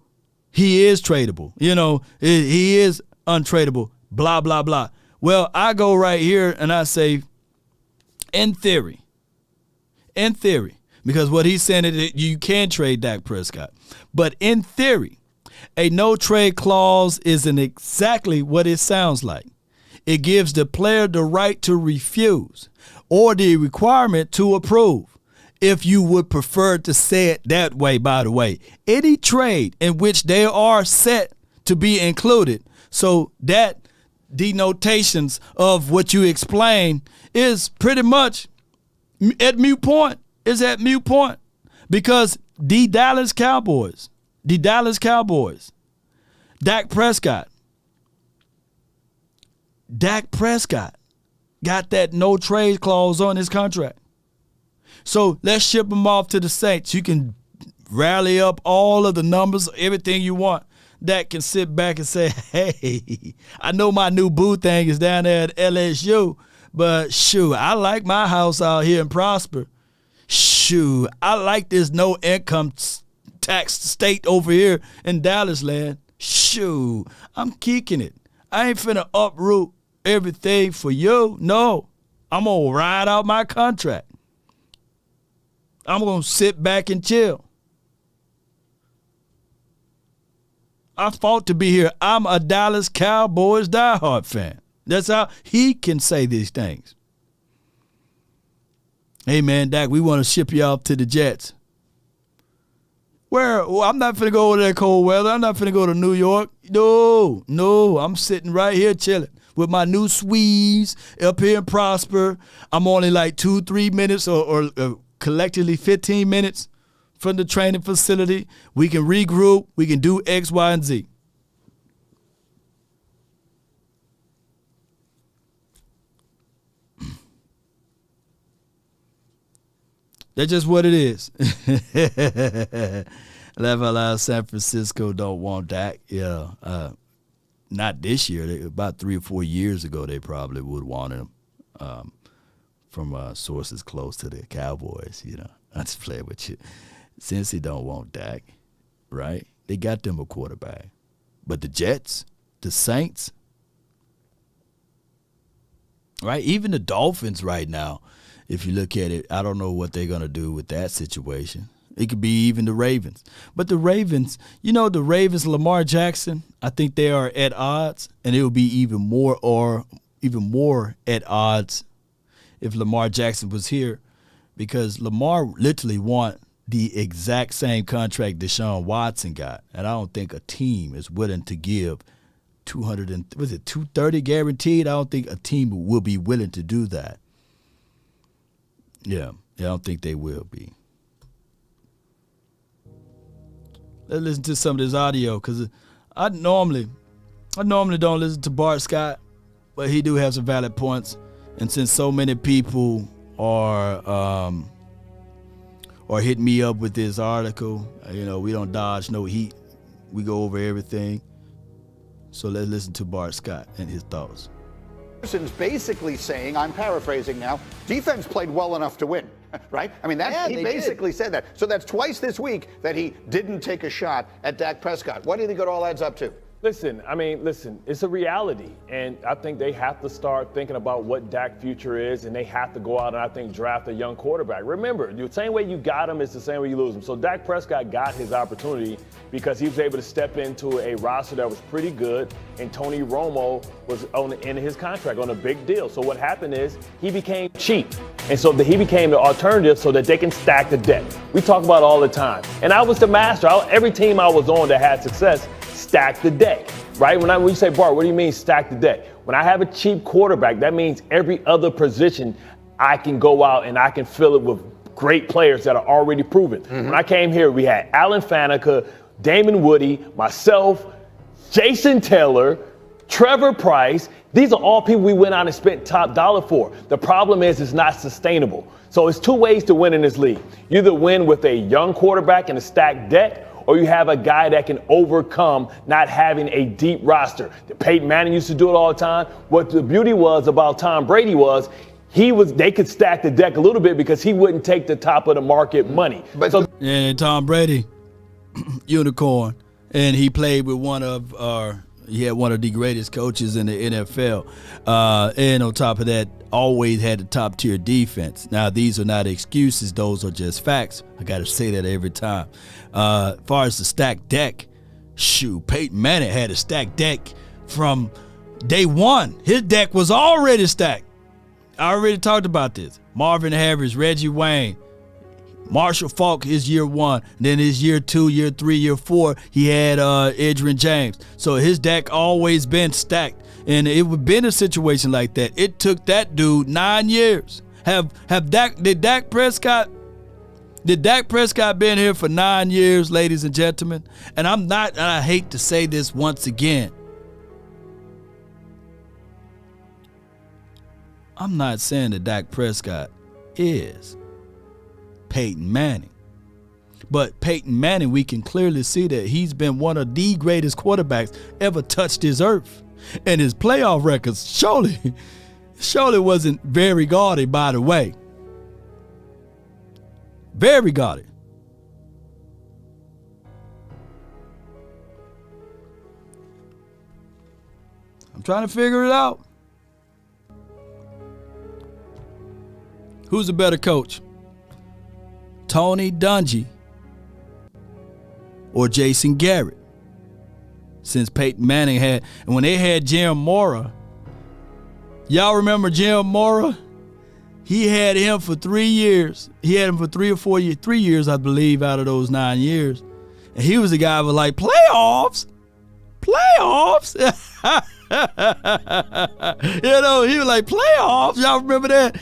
he is tradable. You know, he is untradeable, blah, blah, blah. Well, I go right here and I say, in theory, because what he's saying is you can trade Dak Prescott. But in theory, a no-trade clause isn't exactly what it sounds like. It gives the player the right to refuse or the requirement to approve. If you would prefer to say it that way, by the way, any trade in which they are set to be included, so that denotations of what you explain is pretty much at mute point. Because the Dallas Cowboys, Dak Prescott got that no trade clause on his contract. So let's ship him off to the Saints. You can rally up all of the numbers, everything you want. Dak can sit back and say, hey, I know my new boo thing is down there at LSU, but shoot, I like my house out here in Prosper. Shoot, I like this no income tax state over here in Dallas land. Shoot, I'm kicking it. I ain't finna uproot everything for you. No, I'm gonna ride out my contract. I'm gonna sit back and chill. I fought to be here. I'm a Dallas Cowboys diehard fan. That's how he can say these things. Hey, man, Dak, we want to ship you off to the Jets. Where? Well, I'm not finna go over there cold weather. I'm not finna go to New York. No, I'm sitting right here chilling with my new sweeves up here in Prosper. I'm only like 2-3 minutes or collectively 15 minutes from the training facility. We can regroup. We can do X, Y, and Z. That's just what it is. Level San Francisco don't want Dak. Yeah, not this year. About 3 or 4 years ago, they probably would want him. From sources close to the Cowboys, you know. I just play with you. Since they don't want Dak, right? They got them a quarterback. But the Jets, the Saints, right? Even the Dolphins right now, if you look at it, I don't know what they're going to do with that situation. It could be even the Ravens. But the Ravens, Lamar Jackson, I think they are at odds, and it will be even more at odds if Lamar Jackson was here, because Lamar literally want the exact same contract Deshaun Watson got, and I don't think a team is willing to give $230 guaranteed. I don't think a team will be willing to do that. Yeah, I don't think they will be. Let's listen to some of this audio, because I normally don't listen to Bart Scott, but he do have some valid points. And since so many people are hitting me up with this article, we don't dodge no heat. We go over everything. So let's listen to Bart Scott and his thoughts. Person's basically saying, I'm paraphrasing now, defense played well enough to win, right? I mean, he basically said that. So that's twice this week that he didn't take a shot at Dak Prescott. What do you think it all adds up to? Listen, it's a reality, and I think they have to start thinking about what Dak's future is, and they have to go out and I think draft a young quarterback. Remember, the same way you got him is the same way you lose him. So Dak Prescott got his opportunity because he was able to step into a roster that was pretty good, and Tony Romo was in his contract on a big deal. So what happened is he became cheap, and so he became the alternative so that they can stack the deck. We talk about it all the time, and I was the master. Every team I was on that had success stack the deck, right? When you say, Bart, what do you mean stack the deck? When I have a cheap quarterback, that means every other position I can go out and I can fill it with great players that are already proven. Mm-hmm. When I came here, we had Alan Faneca, Damon Woody, myself, Jason Taylor, Trevor Price. These are all people we went out and spent top dollar for. The problem is it's not sustainable. So it's two ways to win in this league. You either win with a young quarterback and a stacked deck, or you have a guy that can overcome not having a deep roster. Peyton Manning used to do it all the time. What the beauty was about Tom Brady was they could stack the deck a little bit because he wouldn't take the top of the market money. And Tom Brady, unicorn, and he played with he had one of the greatest coaches in the NFL. And on top of that, always had the top tier defense. Now, these are not excuses. Those are just facts. I got to say that every time. As far as the stacked deck, Peyton Manning had a stacked deck from day one. His deck was already stacked. I already talked about this. Marvin Harris, Reggie Wayne, Marshall Faulk, his year 1. Then his year 2, year 3, year 4, he had Adrian James. So his deck always been stacked. And it would been a situation like that. It took that dude 9 years. Did Dak Prescott been here for 9 years, ladies and gentlemen? And I hate to say this once again. I'm not saying that Dak Prescott is Peyton Manning. But Peyton Manning, we can clearly see that he's been one of the greatest quarterbacks ever touched this earth. And his playoff records surely wasn't very gaudy, by the way. Very gaudy. I'm trying to figure it out. Who's a better coach? Tony Dungy or Jason Garrett? Since Peyton Manning and when they had Jim Mora, y'all remember Jim Mora? He had him for 3 years. He had him for 3 or 4 years, 3 years, I believe, out of those 9 years. And he was the guy who was like, playoffs? Playoffs? He was like, playoffs? Y'all remember that?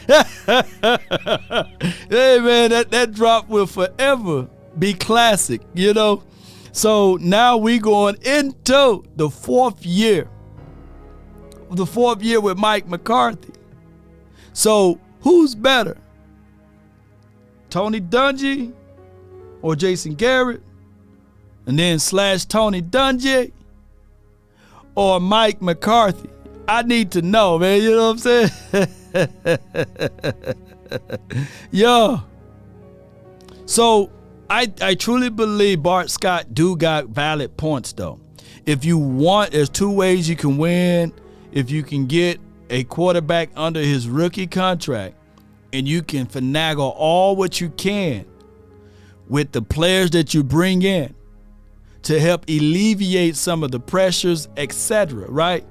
Hey, man, that drop will forever be classic, So now we going into the fourth year. The fourth year with Mike McCarthy. So who's better? Tony Dungy or Jason Garrett? And then / Tony Dungy or Mike McCarthy? I need to know, man. You know what I'm saying? Yo. So I truly believe Bart Scott do got valid points, though. If you want, there's 2 ways you can win. If you can get a quarterback under his rookie contract and you can finagle all what you can with the players that you bring in to help alleviate some of the pressures, etc., right?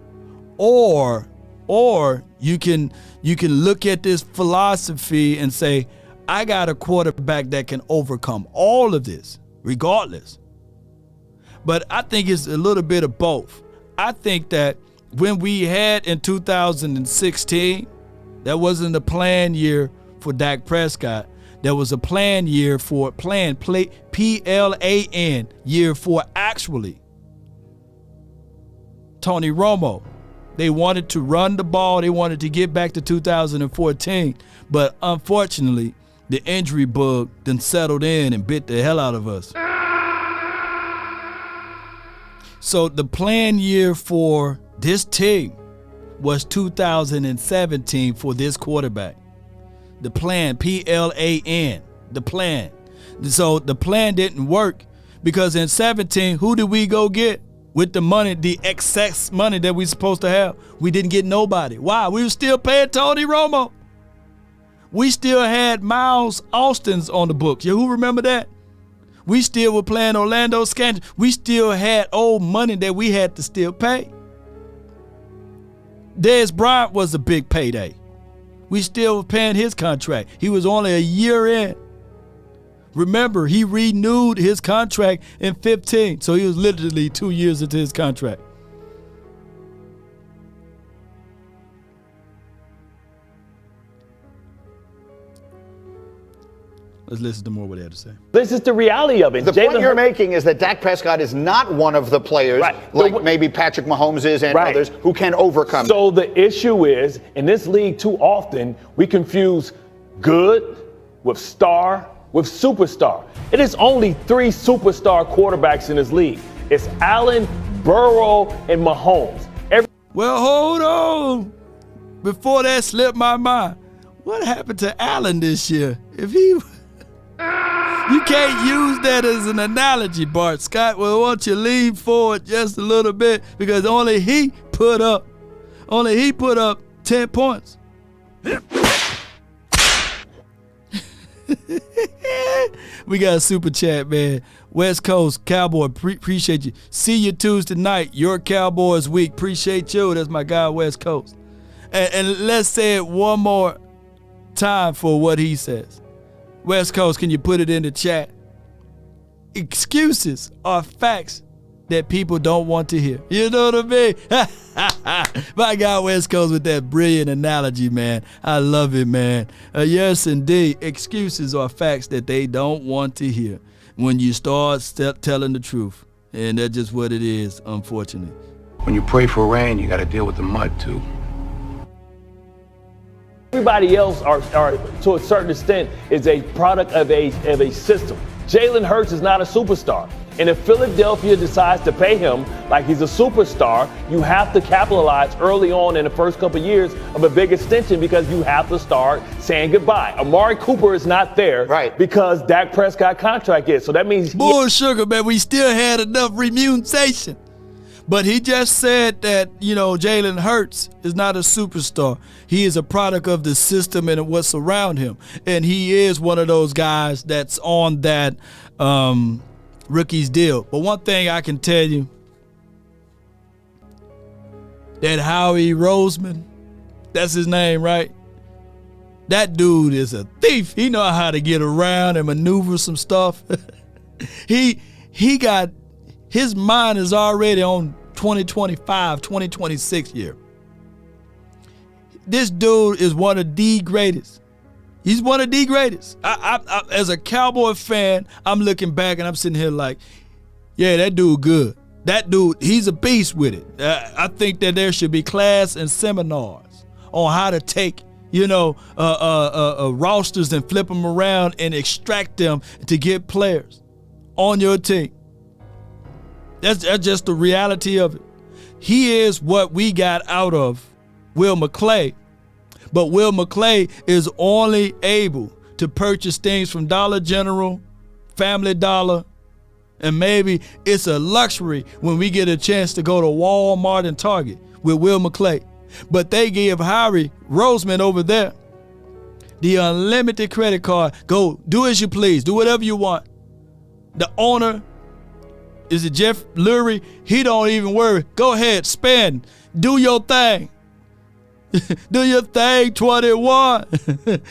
Or you can look at this philosophy and say, I got a quarterback that can overcome all of this, regardless. But I think it's a little bit of both. I think that when we had in 2016, that wasn't a planned year for Dak Prescott. There was a planned year for PLAN year for actually Tony Romo. They wanted to run the ball. They wanted to get back to 2014. But unfortunately, the injury bug then settled in and bit the hell out of us. So the planned year for this team was 2017 for this quarterback. The plan, PLAN, the plan. So the plan didn't work because in 17, who did we go get with the money, the excess money that we supposed to have? We didn't get nobody. Why? We were still paying Tony Romo. We still had Miles Austin's on the books. Who remember that? We still were playing Orlando Scandrick. We still had old money that we had to still pay. Dez Bryant was a big payday. We still were paying his contract. He was only a year in. Remember, he renewed his contract in 15, so he was literally 2 years into his contract. Let's listen to more what they had to say. This is the reality of it. The point you're making is that Dak Prescott is not one of the players, like maybe Patrick Mahomes is and others, who can overcome it. So the issue is, in this league too often, we confuse good with star with superstar. It is only 3 superstar quarterbacks in this league. It's Allen, Burrow, and Mahomes. Well, hold on. Before that slipped my mind, what happened to Allen this year? If he, you can't use that as an analogy, Bart Scott. Well, why don't you lean forward just a little bit, because only he put up 10 points. We got a super chat, man. West Coast Cowboy, appreciate you. See you Tuesday night. Your Cowboys week. Appreciate you. That's my guy, West Coast. And let's say it one more time for what he says. West Coast, can you put it in the chat? Excuses are facts that people don't want to hear. You know what I mean? My guy West Coast with that brilliant analogy, man. I love it, man. Yes, indeed. Excuses are facts that they don't want to hear when you start telling the truth. And that's just what it is, unfortunately. When you pray for rain, you got to deal with the mud, too. Everybody else are to a certain extent is a product of a system. Jalen Hurts is not a superstar. And if Philadelphia decides to pay him like he's a superstar, you have to capitalize early on in the first couple of years of a big extension, because you have to start saying goodbye. Amari Cooper is not there because Dak Prescott contract is. So that means sugar, man. We still had enough remuneration. But he just said that, Jalen Hurts is not a superstar. He is a product of the system and what's around him. And he is one of those guys that's on that rookie's deal. But one thing I can tell you, that Howie Roseman, that's his name, right? That dude is a thief. He know how to get around and maneuver some stuff. He got, his mind is already on 2025, 2026 year. This dude is one of the greatest. He's one of the greatest. I, as a Cowboy fan, I'm looking back and I'm sitting here like, yeah, that dude good. That dude, he's a beast with it. I think that there should be class and seminars on how to take, rosters and flip them around and extract them to get players on your team. That's just the reality of it. He is what we got out of Will McClay. But Will McClay is only able to purchase things from Dollar General, Family Dollar, and maybe it's a luxury when we get a chance to go to Walmart and Target with Will McClay. But they give Howie Roseman over there the unlimited credit card. Go do as you please. Do whatever you want. The owner, is it Jeff Lurie? He don't even worry. Go ahead, spend. Do your thing. Do your thing, 21.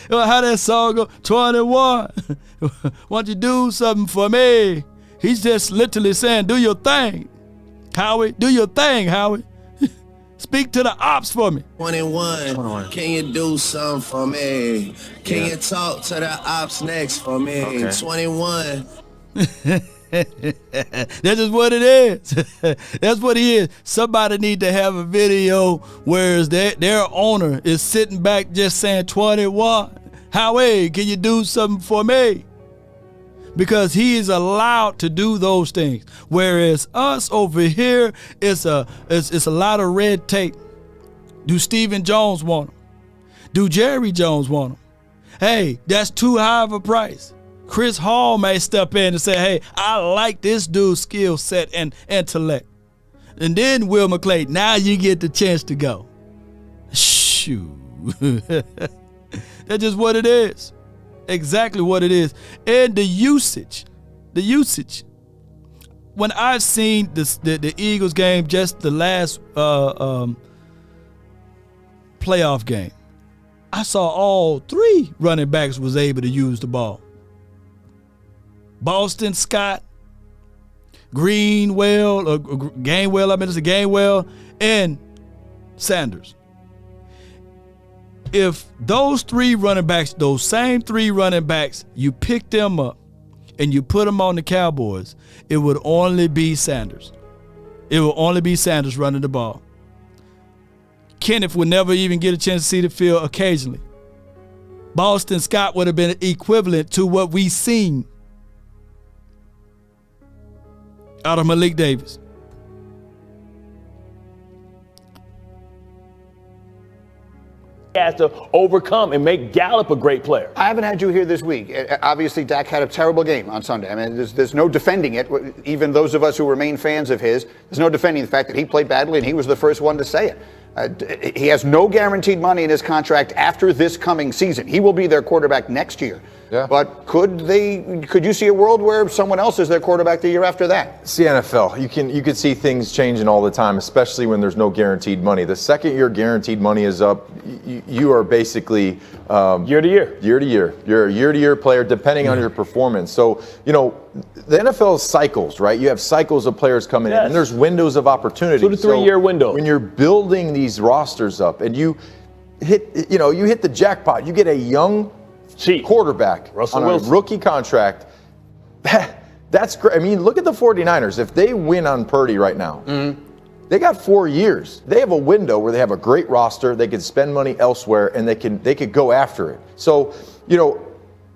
How that song go? 21. Why don't you do something for me? He's just literally saying, do your thing, Howie. Do your thing, Howie. Speak to the ops for me. 21. Can you do something for me? Can you talk to the ops next for me? Okay. 21. That's just what it is. That's what he is. Somebody need to have a video where their owner is sitting back just saying 21. Howie, can you do something for me? Because he is allowed to do those things. Whereas us over here, it's a lot of red tape. Do Stephen Jones want him? Do Jerry Jones want him? Hey, that's too high of a price. Chris Hall may step in and say, hey, I like this dude's skill set and intellect. And then Will McClay, now you get the chance to go. Shoot. That's just what it is. Exactly what it is. And the usage. When I've seen the Eagles game, just the last playoff game, I saw all 3 running backs was able to use the ball. Boston Scott, Gainwell, and Sanders. If those 3 running backs, those same 3 running backs, you pick them up and you put them on the Cowboys, it would only be Sanders. It will only be Sanders running the ball. Kenneth would never even get a chance to see the field occasionally. Boston Scott would have been equivalent to what we seen out of Malik Davis. Has to overcome and make Gallup a great player. I haven't had you here this week. Obviously, Dak had a terrible game on Sunday. I mean, there's no defending it. Even those of us who remain fans of his, there's no defending the fact that he played badly, and he was the first one to say it. He has no guaranteed money in his contract after this coming season. He will be their quarterback next year. Yeah. But could you see a world where someone else is their quarterback the year after that? It's the NFL. You can see things changing all the time, especially when there's no guaranteed money. The second your guaranteed money is up, you are basically year to year. Year to year. You're a year-to-year player depending on your performance. So, the NFL is cycles, right? You have cycles of players coming in, and there's windows of opportunity. 2 to 3 year window. When you're building these rosters up and you hit the jackpot, you get a young quarterback Russell on Wilson. a rookie contract. That's great. I mean, look at the 49ers. If they win on Purdy right now, they got 4 years. They have a window where they have a great roster. They can spend money elsewhere, and they could go after it. So,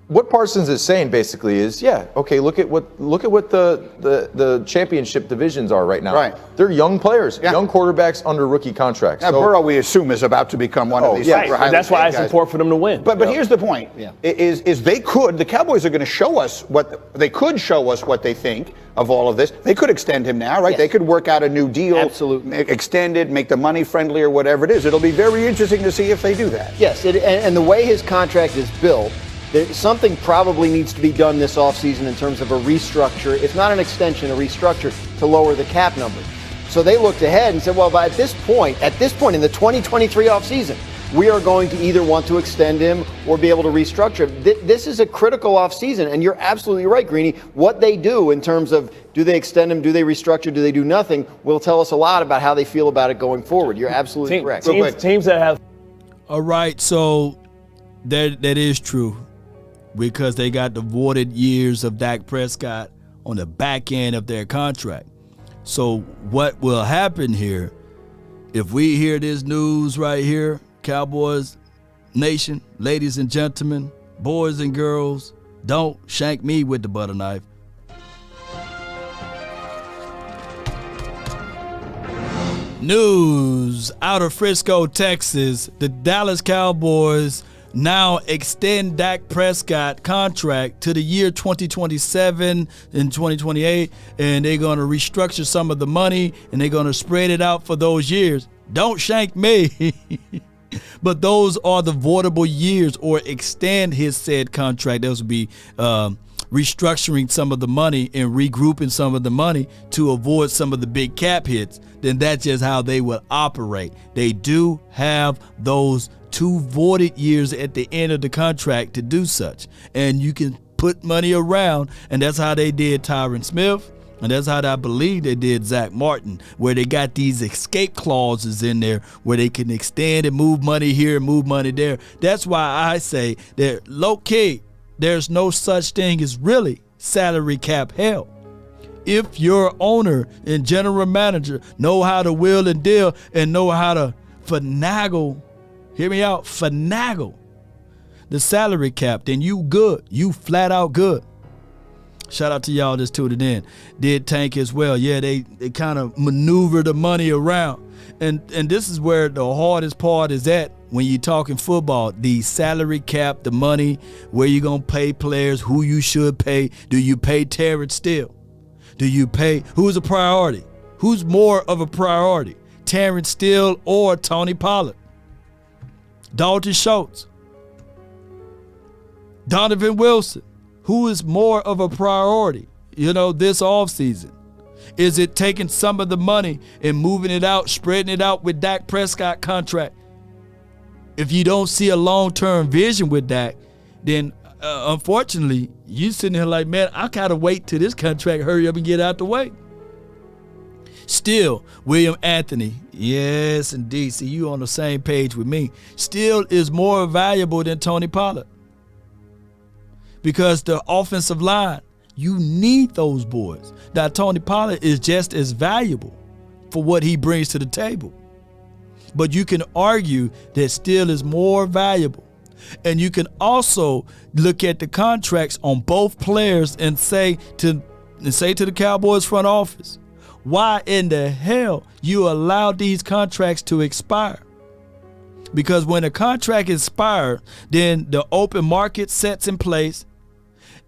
what Parsons is saying basically is, look at what the championship divisions are right now. Right. They're young players, young quarterbacks under rookie contracts. Now, Burrow, we assume, is about to become one of these. Right. That's why it's important for them to win. But here's the point: the Cowboys are going to show us what they think of all of this. They could extend him now, right? Yes. They could work out a new deal, absolutely, extend it, make the money friendlier, whatever it is. It'll be very interesting to see if they do that. Yes, and the way his contract is built, something probably needs to be done this offseason in terms of a restructure. It's not an extension, a restructure to lower the cap number. So they looked ahead and said, well, at this point in the 2023 offseason, we are going to either want to extend him or be able to restructure. This is a critical offseason, and you're absolutely right, Greeny. What they do in terms of do they extend him, do they restructure, do they do nothing, will tell us a lot about how they feel about it going forward. You're absolutely correct. Teams that have. All right, so that is true, because they got the voided years of Dak Prescott on the back end of their contract. So what will happen here, if we hear this news right here, Cowboys Nation, ladies and gentlemen, boys and girls, don't shank me with the butter knife. News out of Frisco, Texas. The Dallas Cowboys now extend Dak Prescott contract to the year 2027 and 2028, and they're going to restructure some of the money, and they're going to spread it out for those years. Don't shank me. But those are the voidable years, or extend his said contract. Those would be restructuring some of the money and regrouping some of the money to avoid some of the big cap hits. Then that's just how they will operate. They do have those 2 voided years at the end of the contract to do such. And you can put money around, and that's how they did Tyron Smith. And that's how I believe they did Zach Martin, where they got these escape clauses in there where they can extend and move money here and move money there. That's why I say that low-key, there's no such thing as really salary cap hell. If your owner and general manager know how to wheel and deal and know how to finagle, hear me out, finagle the salary cap, then you good. You flat out good. Shout out to y'all just tuned in. Did Tank as well. Yeah, they kind of maneuver the money around. And this is where the hardest part is at when you're talking football. The salary cap, the money, where you going to pay players, who you should pay. Do you pay Terrence Steele? Do you pay, who's a priority? Who's more of a priority? Terrence Steele or Tony Pollard? Dalton Schultz? Donovan Wilson? Who is more of a priority, this offseason? Is it taking some of the money and moving it out, spreading it out with Dak Prescott contract? If you don't see a long-term vision with Dak, then unfortunately, you sitting here like, man, I gotta wait till this contract hurry up and get out the way. Still, William Anthony, yes indeed, see you on the same page with me, still is more valuable than Tony Pollard. Because the offensive line, you need those boys. Now, Tony Pollard is just as valuable for what he brings to the table. But you can argue that Steele is more valuable And you can also look at the contracts on both players and say to the Cowboys front office, why in the hell you allow these contracts to expire? Because when a contract expires, then the open market sets in place,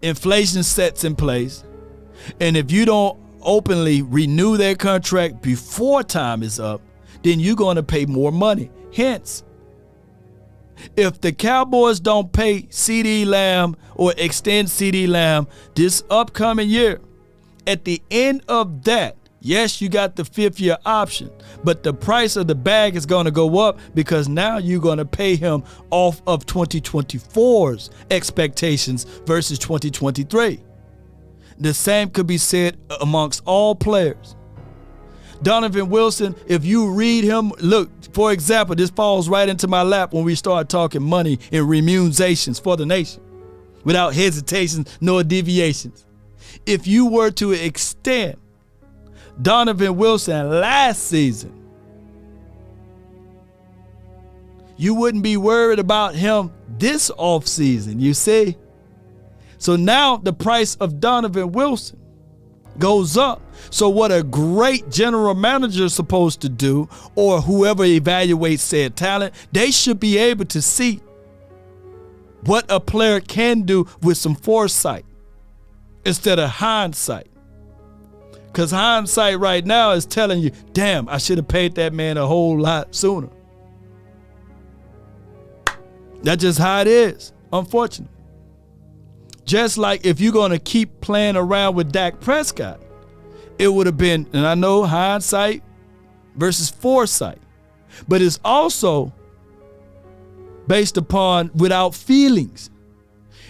inflation sets in place, and if you don't openly renew their contract before time is up, then you're going to pay more money. Hence, if the Cowboys don't pay CeeDee Lamb or extend CeeDee Lamb this upcoming year, at the end of that, yes, you got the 5th-year option, but the price of the bag is going to go up because now you're going to pay him off of 2024's expectations versus 2023. The same could be said amongst all players. Donovan Wilson, if you read him, look, for example, this falls right into my lap when we start talking money and remunerations for the nation without hesitations nor deviations. If you were to extend Donovan Wilson last season, you wouldn't be worried about him this offseason, you see? So now the price of Donovan Wilson goes up. So what a great general manager is supposed to do, or whoever evaluates said talent, they should be able to see what a player can do with some foresight instead of hindsight. Because hindsight right now is telling you, damn, I should have paid that man a whole lot sooner. That's just how it is, unfortunately. Just like if you're going to keep playing around with Dak Prescott, it would have been, and I know hindsight versus foresight, but it's also based upon without feelings.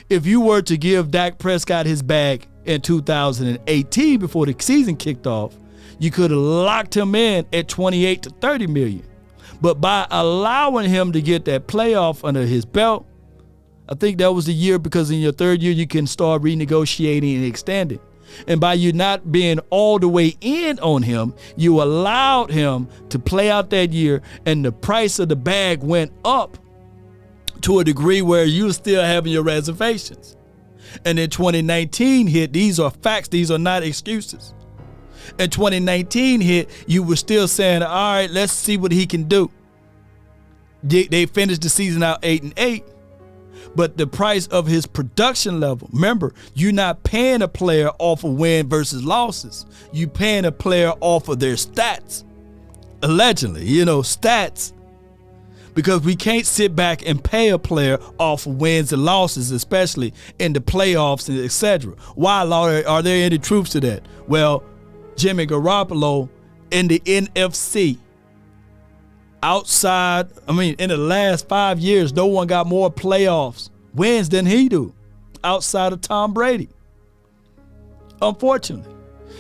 If you were to give Dak Prescott his bag in 2018 before the season kicked off, you could have locked him in at 28 to 30 million. But by allowing him to get that playoff under his belt, I think that was the year, because in your third year you can start renegotiating and extending. And by you not being all the way in on him, you allowed him to play out that year, and the price of the bag went up to a degree where you were still having your reservations. And then 2019 hit. These are facts. These are not excuses. And 2019 hit, you were still saying, all right, let's see what he can do. They finished the season out 8-8. But the price of his production level, remember, you're not paying a player off of win versus losses. You're paying a player off of their stats. Allegedly, stats. Because we can't sit back and pay a player off of wins and losses, especially in the playoffs and etc. Why, Lord, are there any truths to that? Well, Jimmy Garoppolo in the NFC, in the last 5 years, no one got more playoffs wins than he do outside of Tom Brady. Unfortunately.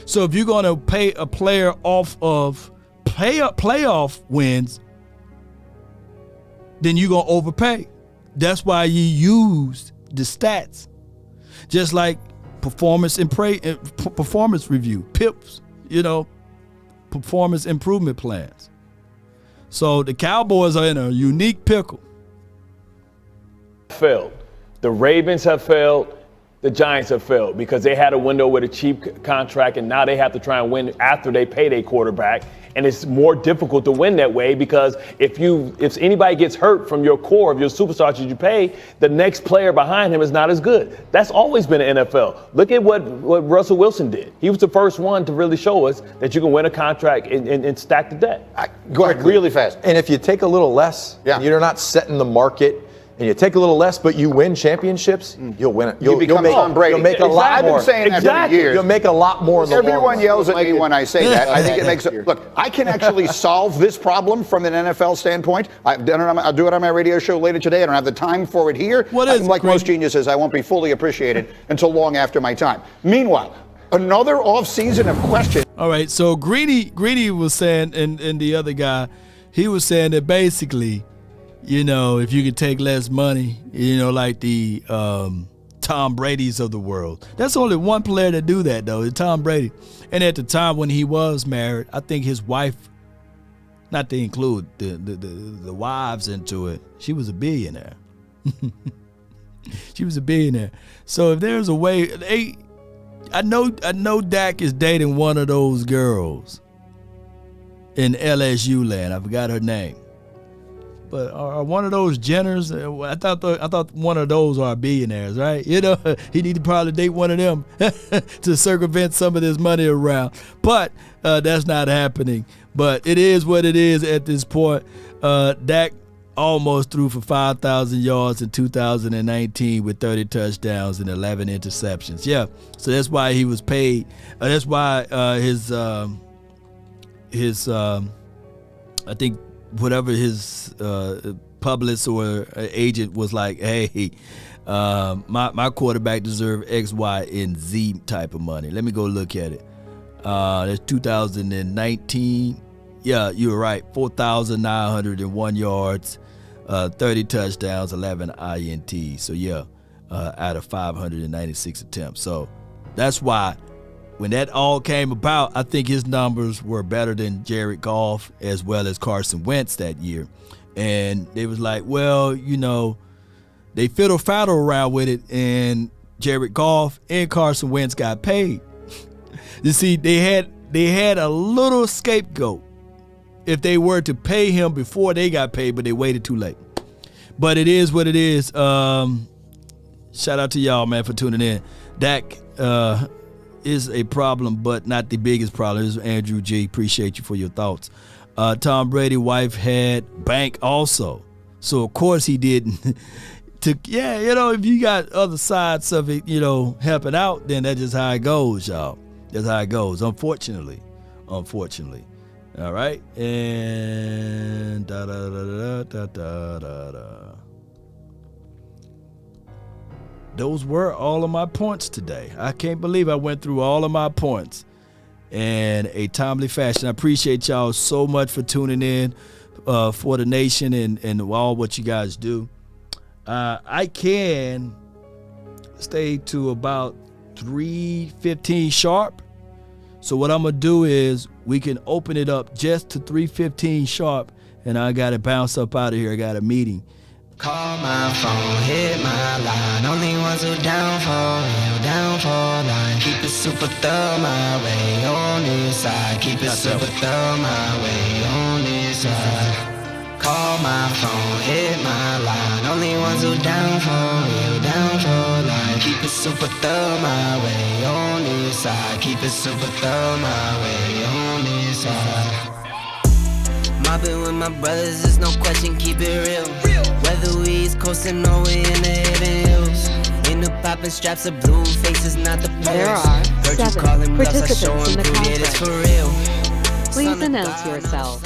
So if you're going to pay a player off of playoff wins, then you're going to overpay. That's why you use the stats. Just like performance review, PIPs, performance improvement plans. So the Cowboys are in a unique pickle. Failed. The Ravens have failed. The Giants have failed because they had a window with a cheap contract, and now they have to try and win after they pay their quarterback. And it's more difficult to win that way because if anybody gets hurt from your core of your superstars that you pay, the next player behind him is not as good. That's always been the NFL. Look at what Russell Wilson did. He was the first one to really show us that you can win a contract and stack the debt. Go ahead, really fast. And if you take a little less, you're not setting the market, and you take a little less, but you win championships, you'll win it. You'll become Tom Brady. You'll make a lot more. I've been saying that for years. You'll make a lot more in the long run. Everyone yells at me when I say that. I think it makes it. Look, I can actually solve this problem from an NFL standpoint. I'll do it on my radio show later today. I don't have the time for it here. Like most geniuses, I won't be fully appreciated until long after my time. Meanwhile, another offseason of questions. All right, so Greedy was saying, and the other guy, he was saying that basically, if you could take less money, like the Tom Brady's of the world. That's only one player to do that, though, is Tom Brady. And at the time when he was married, I think his wife, not to include the wives into it, she was a billionaire. She was a billionaire. So if there's a way, I know Dak is dating one of those girls in LSU land. I forgot her name. But are one of those Jenners? I thought one of those are billionaires, right? You know, he need to probably date one of them to circumvent some of this money around. But that's not happening. But it is what it is at this point. Dak almost threw for 5,000 yards in 2019 with 30 touchdowns and 11 interceptions. Yeah, so that's why he was paid. That's why his I think whatever his publicist or agent was like, hey, my quarterback deserved X, Y, and Z type of money. Let me go look at it. That's 2019. Yeah, you were right. 4,901 yards, 30 touchdowns, 11 INTs. So, yeah, out of 596 attempts. So that's why when that all came about, I think his numbers were better than Jared Goff as well as Carson Wentz that year. And they was like, well, you know, they fiddle-faddle around with it, and Jared Goff and Carson Wentz got paid. You see, they had a little scapegoat if they were to pay him before they got paid, but they waited too late. But it is what it is. Shout out to y'all, man, for tuning in. Dak is a problem, but not the biggest problem. This is Andrew G. Appreciate you for your thoughts. Tom Brady's wife had bank also. So, of course, he didn't. If you got other sides of it, helping out, then that's just how it goes, y'all. That's how it goes, unfortunately. All right. And those were all of my points today. I can't believe I went through all of my points in a timely fashion. I appreciate y'all so much for tuning in for the nation and all what you guys do. I can stay to about 3:15 sharp. So what I'm going to do is we can open it up just to 3:15 sharp, and I got to bounce up out of here. I got a meeting. Call my phone, hit my line. Only ones who down for line. Keep it super thorough my way on this side. Keep it super thorough my way on this side. Call my phone, hit my line. Only ones who down for line. Keep it super thorough my way on this side. Keep it super thorough my way on this side. Mobbing with my brothers, there's no question, keep it real. Whether we East coastin' or we in the hidden hills. In the poppin' straps of blue faces, not the pose. There are 7 participants in the it's for real. Please announce yourself.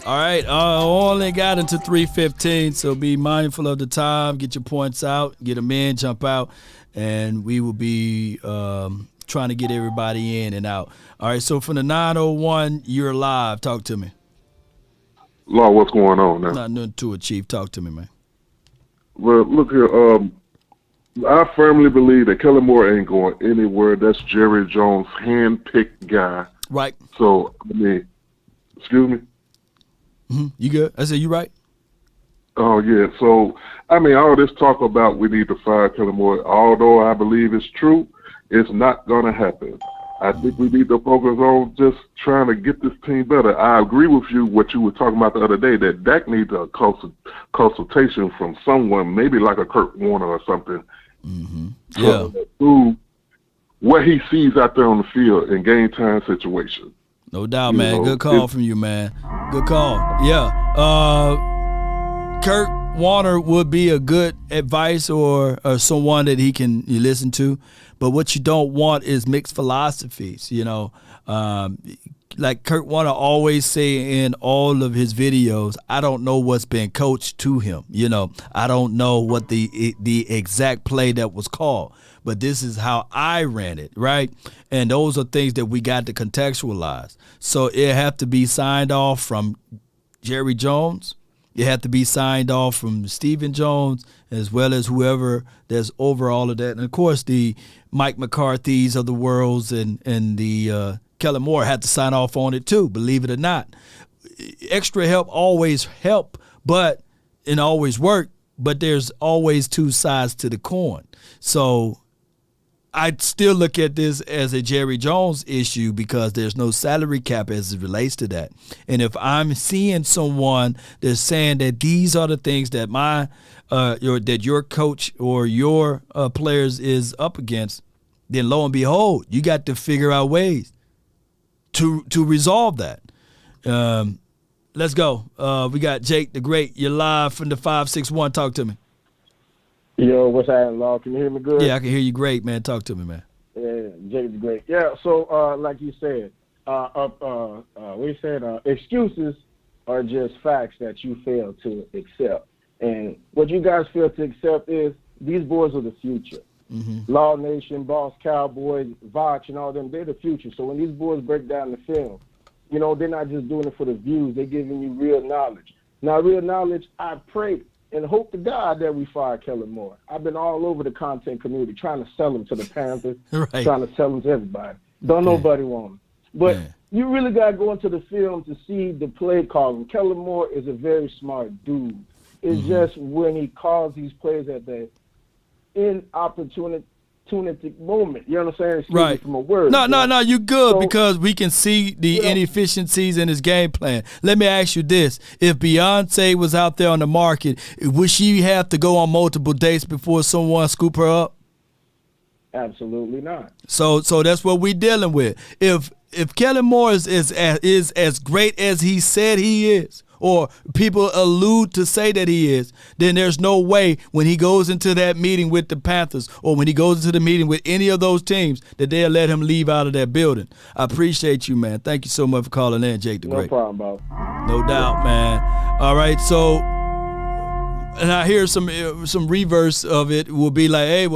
All right, only got into 3:15, so be mindful of the time. Get your points out, get them in, jump out, and we will be trying to get everybody in and out. All right, so from the 901, you're live. Talk to me. Law, what's going on now? Not nothing to it, Chief. Talk to me, man. Well, look here. I firmly believe that Kellen Moore ain't going anywhere. That's Jerry Jones' hand-picked guy. Right. So, I mean, excuse me? Mm-hmm. You good? I said you right. Oh, yeah. So, I mean, all this talk about we need to fire Kellen Moore, although I believe it's true, it's not going to happen. I think we need to focus on just trying to get this team better. I agree with you, what you were talking about the other day, that Dak needs a consultation from someone, maybe like a Kurt Warner or something. Mm-hmm. Yeah. To what he sees out there on the field in game time situations. No doubt, man. Good call from you, man. Good call. Yeah. Kurt Warner would be a good advice or someone that he can listen to. But what you don't want is mixed philosophies, like Kurt Warner always say in all of his videos, I don't know what's been coached to him. I don't know what the exact play that was called, but this is how I ran it, right? And those are things that we got to contextualize. So it have to be signed off from Jerry Jones. It had to be signed off from Stephen Jones as well as whoever that's over all of that. And, of course, the Mike McCarthy's of the worlds and the Kellen Moore had to sign off on it too, believe it or not. Extra help always help, but it always work. but there's always two sides to the coin. So I still look at this as a Jerry Jones issue because there's no salary cap as it relates to that. And if I'm seeing someone that's saying that these are the things that your coach or your players is up against, then lo and behold, you got to figure out ways to resolve that. Let's go. We got Jake the Great. You're live from the 561. Talk to me. Yo, what's happening, Law? Can you hear me good? Yeah, I can hear you great, man. Talk to me, man. Yeah, Jake the Great. Yeah, so like you said, excuses are just facts that you fail to accept. And what you guys fail to accept is these boys are the future. Mm-hmm. Law Nation, Boss Cowboys, Vach, and all them, they're the future. So when these boys break down the film, you know, they're not just doing it for the views. They're giving you real knowledge. Now, real knowledge, I pray and hope to God that we fire Kellen Moore. I've been all over the content community trying to sell him to the Panthers, right. Trying to sell him to everybody. Don't nobody want him. But you really got to go into the film to see the play calling. Kellen Moore is a very smart dude. It's just when he calls these plays at the inopportunistic moment. You know what I'm saying? Excuse me from a word. No, you good because we can see the inefficiencies in his game plan. Let me ask you this. If Beyonce was out there on the market, would she have to go on multiple dates before someone scoop her up? Absolutely not. So that's what we're dealing with. If Kellen Moore is as great as he said he is, or people allude to say that he is, then there's no way when he goes into that meeting with the Panthers or when he goes into the meeting with any of those teams that they'll let him leave out of that building. I appreciate you, man. Thank you so much for calling in, Jake the Great. No problem, Bob. No doubt, man. All right, so, and I hear some reverse of it will be like, hey,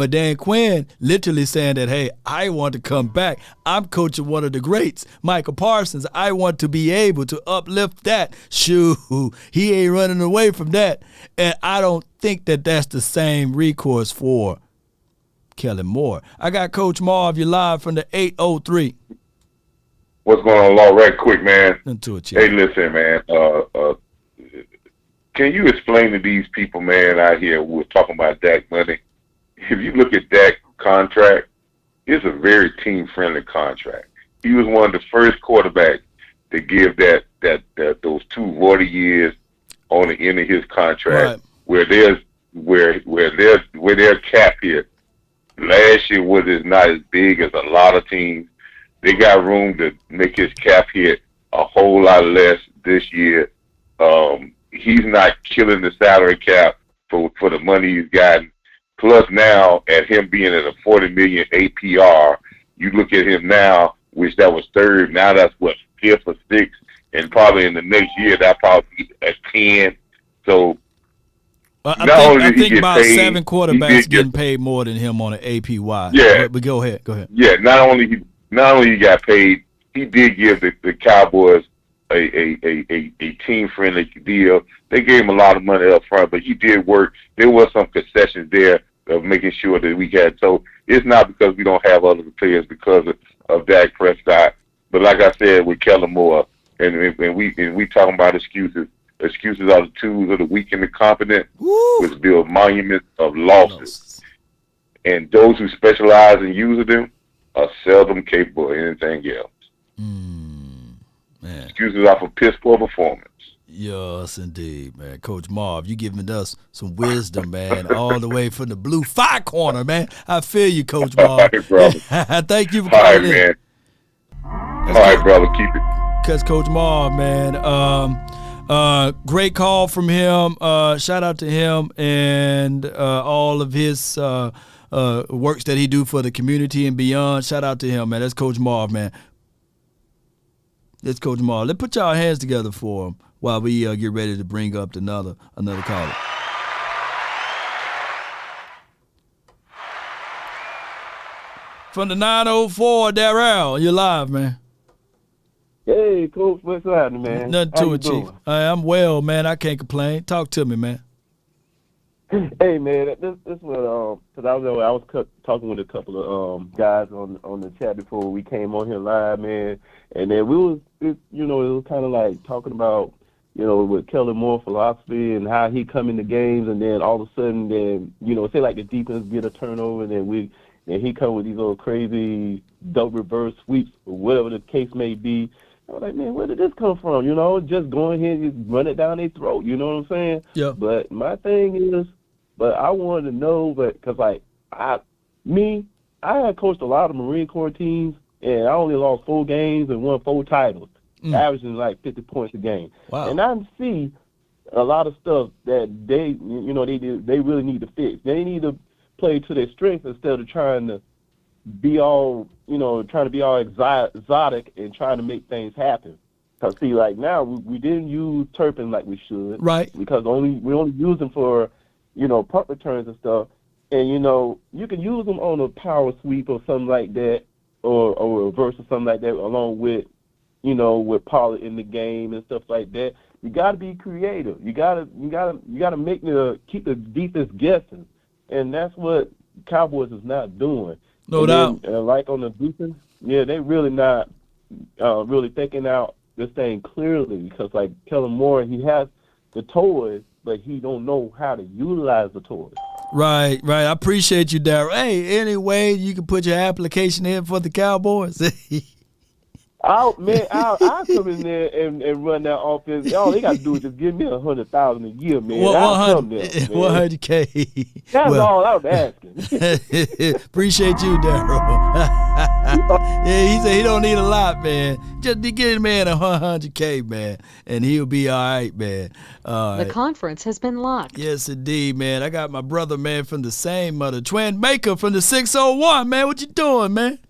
Dan Quinn literally saying that, hey, I want to come back. I'm coaching one of the greats, Michael Parsons. I want to be able to uplift that. Shoo, he ain't running away from that. And I don't think that that's the same recourse for Kellen Moore. I got Coach Marv, you're live from the 803. What's going on, Law? Right quick, man. Hey, listen, man. Can you explain to these people, man, out here who are talking about Dak money? If you look at Dak's contract, it's a very team-friendly contract. He was one of the first quarterbacks to give those 2 voided years on the end of his contract, where their cap hit last year was not as big as a lot of teams. They got room to make his cap hit a whole lot less this year. He's not killing the salary cap for the money he's gotten. Plus now, at him being at a $40 million APR, you look at him now, which that was third. Now that's what, 5th or 6th, and probably in the next year that probably be at 10. So I think about paid, 7 quarterbacks getting paid more than him on an APY. Yeah, but go ahead. Yeah, not only he got paid, he did give the Cowboys a team-friendly deal. They gave him a lot of money up front, but he did work. There was some concessions there of making sure that we had. So it's not because we don't have other players because of Dak Prescott. But like I said, with Kellen Moore, and we talking about excuses. Excuses are the tools of the weak and the competent, which build monuments of losses. And those who specialize in using them are seldom capable of anything else. Man. Excuses are for piss poor performance. Yes, indeed, man. Coach Marv, you giving us some wisdom, man, all the way from the blue 5 corner, man. I feel you, Coach Marv. All right, brother. Thank you for calling in. Man. All right, brother. Keep it. Because Coach Marv, man, great call from him. Shout out to him and all of his works that he do for the community and beyond. Shout out to him, man. That's Coach Marv, man. That's Coach Marv. Let's put y'all hands together for him while we get ready to bring up another caller. From the 904, Darrell, you're live, man. Hey, Coach, what's happening, man? Nothing to it, Chief. I'm well, man. I can't complain. Talk to me, man. Hey, man, this was because I was talking with a couple of guys on the chat before we came on here live, man, and then it was kind of like talking about, with Kellen Moore philosophy and how he come into games, and then all of a sudden, then say like the defense get a turnover, and then he come with these little crazy double reverse sweeps or whatever the case may be. I was like, man, where did this come from? Just going here and just run it down their throat. You know what I'm saying? Yeah. But my thing is, I wanted to know, because I had coached a lot of Marine Corps teams, and I only lost 4 games and won 4 titles, averaging like 50 points a game. Wow. And I see a lot of stuff that they really need to fix. They need to play to their strengths instead of trying to be all exotic and trying to make things happen. Because see, like now we didn't use Turpin like we should, right? Because we only use them for punt returns and stuff. And you can use them on a power sweep or something like that, or a reverse or something like that, along with with Pollard in the game and stuff like that. You got to be creative. You got to keep the defense guessing, and that's what Cowboys is not doing. No doubt. Like on the defense, they really not really thinking out this thing clearly, because like Kellen Moore, he has the toys, but he don't know how to utilize the toys. Right. I appreciate you, Darryl. Hey, anyway, you can put your application in for the Cowboys. I'll come in there and run that offense. All they got to do is just give me $100,000 a year, man. I'll come there, man. $100K. That's all I was asking. Appreciate you, Darryl. Yeah, he said he don't need a lot, man. Just to get him man $100K, man, and he'll be all right, man. The conference has been locked. Yes, indeed, man. I got my brother, man, from the same mother, twin maker from the 601, man. What you doing, man?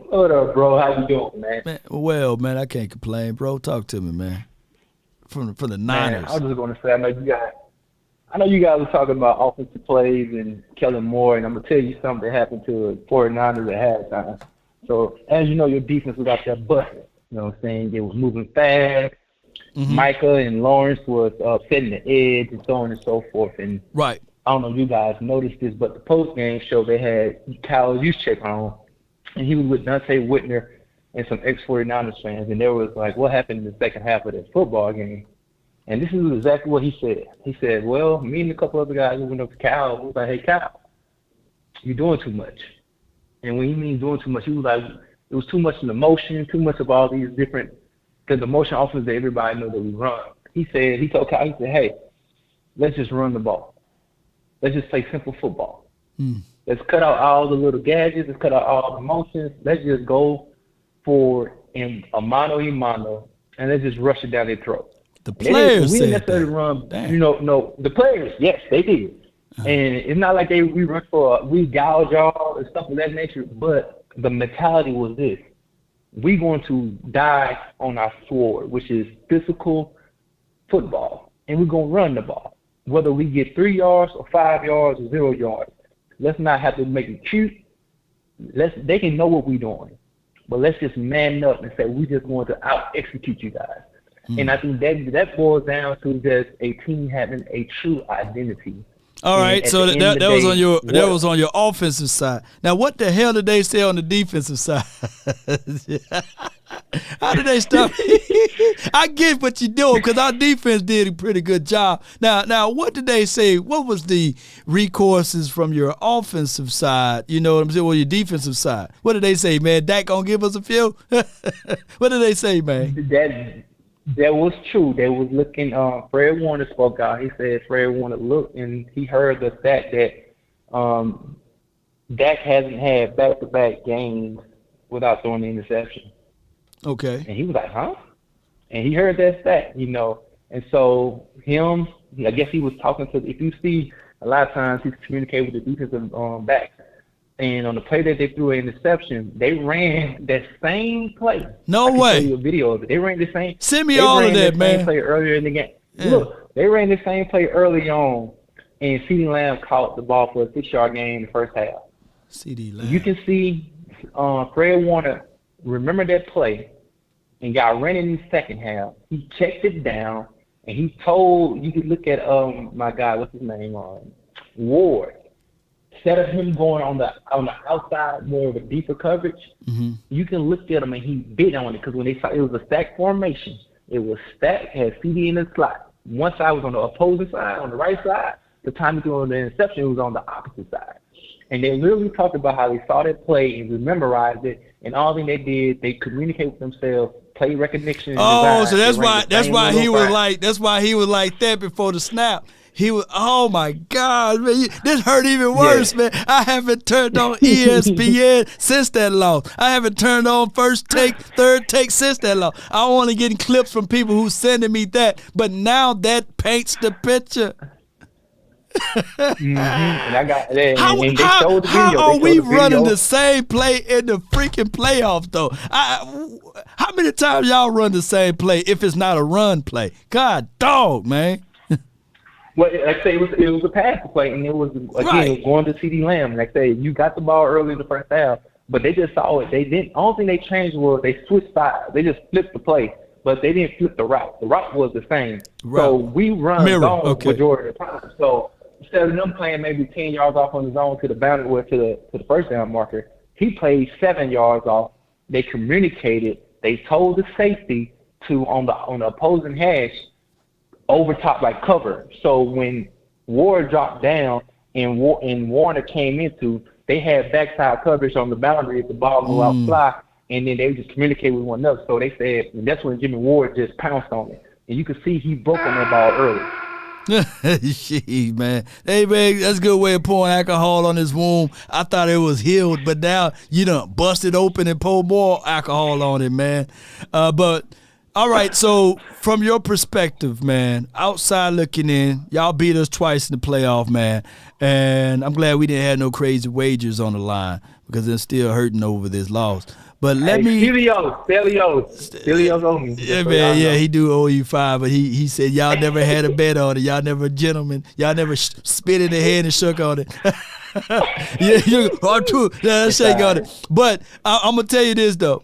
What up, bro? How you doing, man? Well, man, I can't complain, bro. Talk to me, man. From the Niners. Man, I was just going to say, I know you guys were talking about offensive plays and Kellen Moore, and I'm going to tell you something that happened to the 49ers at halftime. So, as you know, your defense was out there busting. You know what I'm saying? They was moving fast. Mm-hmm. Micah and Lawrence was setting the edge and so on and so forth. And right. I don't know if you guys noticed this, but the post-game show, they had Kyle's Juszczyk on. And he was with Dante Whitner and some ex-49ers fans. And they was like, what happened in the second half of that football game? And this is exactly what he said. He said, well, me and a couple other guys who went up to Kyle was like, hey, Kyle, you're doing too much. And when he means doing too much, he was like, it was too much in the motion, too much of all these different, because the motion offense that everybody knows that we run. He told Kyle, he said, hey, let's just run the ball. Let's just play simple football. Let's cut out all the little gadgets. Let's cut out all the motions. Let's just go for in a mano, and let's just rush it down their throat. The players we said didn't necessarily that. run. No, the players, yes, they did. And it's not like we run we gouge y'all and stuff of that nature. But the mentality was this: we're going to die on our sword, which is physical football, and we're going to run the ball, whether we get 3 yards or 5 yards or 0 yards. Let's not have to make it cute. They can know what we're doing. But let's just man up and say we're just going to out-execute you guys. And I think that boils down to just a team having a true identity. All right, so that was on your offensive side. Now, what the hell did they say on the defensive side? How did they stop? I get what you're doing because our defense did a pretty good job. Now, what did they say? What was the recourses from your offensive side? You know what I'm saying? Well, your defensive side. What did they say, man? Dak gonna give us a few? What did they say, man? That was true. They was looking. Fred Warner spoke out. He said Fred Warner looked and he heard the fact that Dak hasn't had back-to-back games without throwing an interception. Okay. And he was like, huh? And he heard that stat, And so I guess he was talking to. If you see, a lot of times he's communicating with the defensive backs. And on the play that they threw an interception, they ran that same play. No way. I can show you a video of it. They ran the same. Send me all of that, man. Same play earlier in the game. Yeah. Look, they ran the same play early on, and CeeDee Lamb caught the ball for a 6-yard gain in the first half. CeeDee Lamb. You can see Fred Warner remember that play and got ran in the second half. He checked it down, and he told, you could look at my guy, what's his name, Ward. Instead of him going on the outside, more of a deeper coverage, you can look at him and he bit on it because when they saw it was a stack formation. It was stacked, had CD in the slot. One side was on the opposing side, on the right side. The time he threw on the interception, it was on the opposite side. And they literally talked about how they saw that play and memorized it, and all thing they did, they communicate with themselves, play recognition. And oh, design. So that's why he was like that before the snap. He was, oh my God, man, this hurt even worse, man. I haven't turned on ESPN since that loss. I haven't turned on First Take, Third Take since that loss. I only getting clips from people who sending me that, but now that paints the picture. And I got and they showed the video. How are we running the same play in the freaking playoffs, though? How many times y'all run the same play if it's not a run play? God dog, man. Well, like I say, it was a pass play, and it was it was going to CD Lamb. Like I say, you got the ball early in the first half, but they just saw it. They didn't. Only thing they changed was they switched sides. They just flipped the play, but they didn't flip the route. The route was the same. Right. So we run zone majority of the time. So instead of them playing maybe 10 yards off on the zone to the boundary or to the first down marker, he played 7 yards off. They communicated. They told the safety to on the opposing hash over top like cover. So when Ward dropped down and Warner came into, they had backside coverage on the boundary if the ball go out fly, and then they would just communicate with one another. So they said, and that's when Jimmy Ward just pounced on it. And you could see he broke on that ball early. Shit, man. Hey, man, that's a good way of pouring alcohol on his wound. I thought it was healed, but now you done busted open and pour more alcohol on it, man. But all right, so from your perspective, man, outside looking in, y'all beat us twice in the playoff, man, and I'm glad we didn't have no crazy wagers on the line because they're still hurting over this loss. But Stelios owe me. Yeah, man, yeah, he do owe you 5, but he said y'all never had a bet on it. Y'all never gentlemen. Y'all never spit in the head and shook on it. Yeah, you are true. Yeah, shake on it. But I'm gonna tell you this though.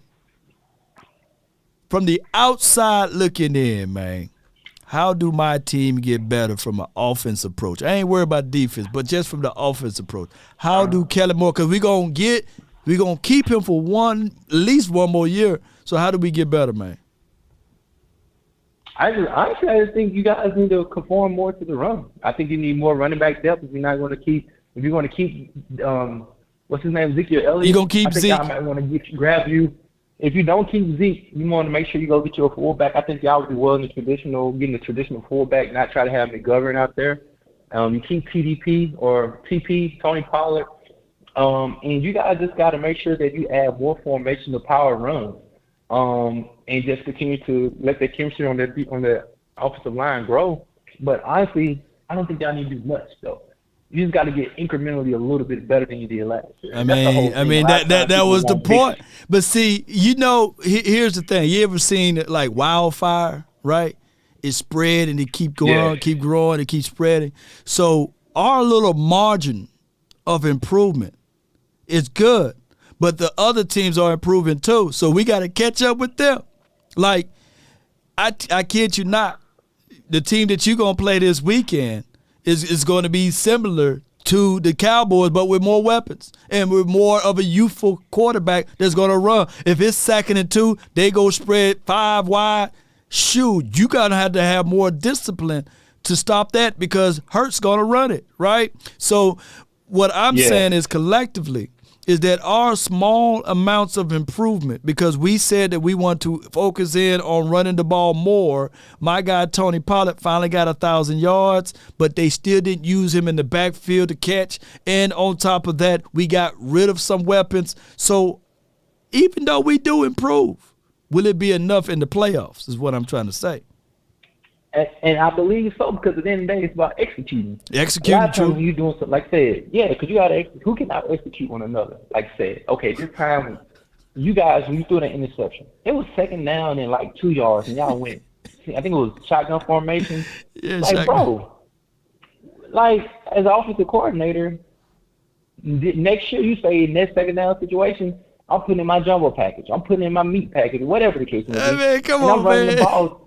From the outside looking in, man, how do my team get better from an offense approach? I ain't worried about defense, but just from the offense approach. How do Kellen Moore, because we're going to keep him for at least one more year. So how do we get better, man? I just think you guys need to conform more to the run. I think you need more running back depth if you're going to keep what's his name, Ezekiel Elliott. You going to keep Zeke? I might want to grab you. If you don't keep Zeke, you want to make sure you go get your fullback. I think y'all would do well in getting a traditional fullback, not try to have McGovern out there. You keep TDP or TP, Tony Pollard. And you guys just got to make sure that you add more formation to power runs. And just continue to let the chemistry on the offensive line grow. But honestly, I don't think y'all need to do much, though. You just got to get incrementally a little bit better than you did last year. I mean, that was the point. But see, here's the thing. You ever seen it like wildfire, right? It spread and it keep growing, and keep spreading. So our little margin of improvement is good, but the other teams are improving too. So we got to catch up with them. Like, I kid you not, the team that you're going to play this weekend is going to be similar to the Cowboys, but with more weapons and with more of a youthful quarterback that's going to run. If it's 2nd and 2, they go spread 5 wide. Shoot, you got to have more discipline to stop that because Hurt's going to run it, right? So what I'm saying is collectively is that our small amounts of improvement, because we said that we want to focus in on running the ball more. My guy Tony Pollard finally got 1,000 yards, but they still didn't use him in the backfield to catch. And on top of that, we got rid of some weapons. So even though we do improve, will it be enough in the playoffs is what I'm trying to say. And I believe so, because at the end of the day, it's about executing. Executing, true. You doing something like I said, because you got to execute. Who can out execute one another? Like I said, okay, this time you guys, when you threw that interception, it was 2nd down and like 2 yards, and y'all went. I think it was shotgun formation. Yeah, like shotgun. Bro, like as an offensive coordinator, next year you say in that 2nd down situation, I'm putting in my jumbo package, I'm putting in my meat package, whatever the case may be. Hey, man, come and on, I'm running man. the ball.